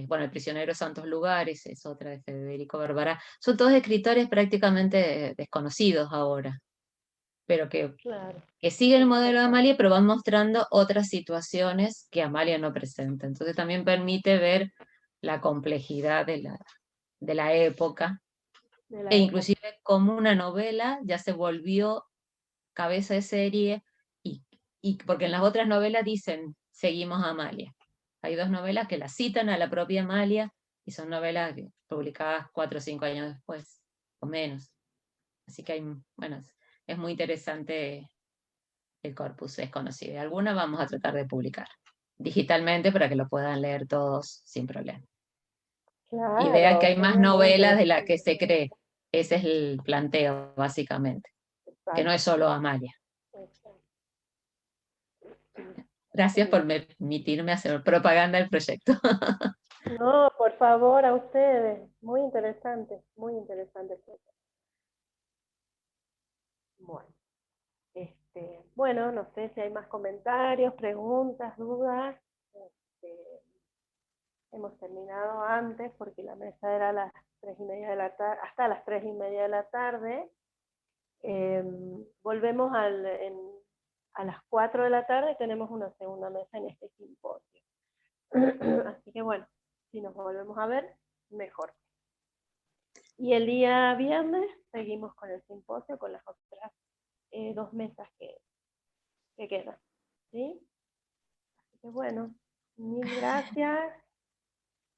Bueno, El prisionero de Santos Lugares es otra de Federico Barbará. Son todos escritores prácticamente desconocidos ahora, pero Claro. que siguen el modelo de Amalia, pero van mostrando otras situaciones que Amalia no presenta. Entonces también permite ver la complejidad de la época, De la e época. inclusive como una novela ya se volvió cabeza de serie, y porque en las otras novelas dicen, seguimos a Amalia. Hay 2 novelas que la citan a la propia Amalia, y son novelas publicadas 4 o 5 años después, o menos. Así que bueno, es muy interesante el corpus desconocido. Y algunas vamos a tratar de publicar digitalmente para que lo puedan leer todos sin problema. Y vean que hay más sería muy novelas de las que interesante. se cree. Ese es el planteo, básicamente. Que no es solo Amalia. Exacto. Gracias por permitirme hacer propaganda del proyecto. No, por favor, a ustedes. Muy interesante, muy interesante. Bueno, bueno, no sé si hay más comentarios, preguntas, dudas. Hemos terminado antes porque la mesa era a las 3:30 de la tarde, hasta las 3:30 de la tarde. Volvemos a las 4 de la tarde, tenemos una segunda mesa en este simposio. Así que bueno, si nos volvemos a ver, mejor. Y el día viernes seguimos con el simposio, con las otras 2 mesas que quedan. ¿Sí? Así que bueno, mil gracias.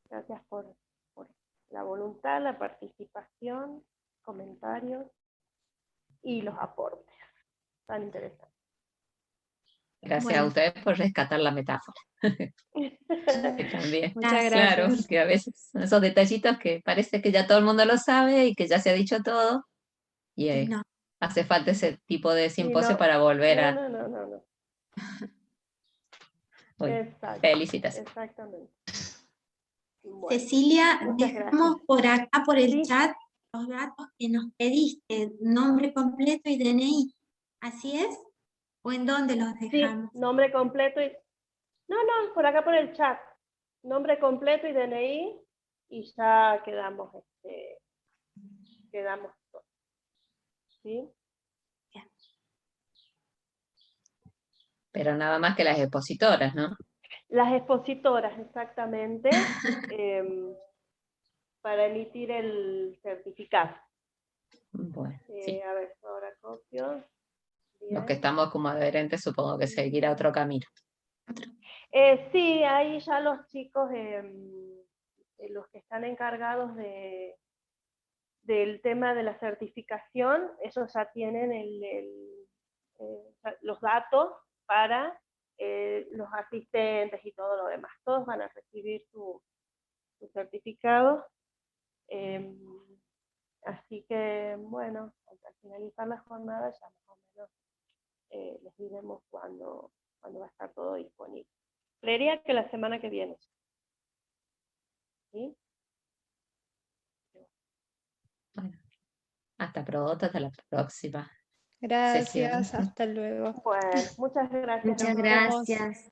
Gracias por la voluntad, la participación, comentarios y los aportes. Tan interesantes. Gracias Bueno. a ustedes por rescatar la metáfora. Que también, Muchas claro, gracias. que a veces son esos detallitos que parece que ya todo el mundo lo sabe y que ya se ha dicho todo, y No. hace falta ese tipo de simposio no, para volver a... no. Uy, Exacto, felicitaciones. exactamente. Bueno, Cecilia, muchas dejamos gracias. por acá, por el Sí. chat, los datos que nos pediste, nombre completo y DNI. ¿Así es? ¿O en dónde los Sí, dejamos? nombre completo y... No, por acá por el chat. Nombre completo y DNI y ya quedamos todos. ¿Sí? Pero nada más que las expositoras, ¿no? Las expositoras, exactamente, para emitir el certificado. Bueno, sí. A ver, ahora copio. Los que Bien. estamos como adherentes supongo que seguirá otro camino. Sí, ahí ya los chicos, los que están encargados del tema de la certificación, ellos ya tienen los datos para los asistentes y todo lo demás. Todos van a recibir su certificado. Así que, bueno, al finalizar la jornada ya más o menos les diremos cuándo va a estar todo disponible. Creería que la semana que viene. ¿Sí? Bueno, hasta pronto, hasta la próxima Gracias, sesión. hasta luego. Bueno, muchas gracias. Muchas Nos vemos. gracias.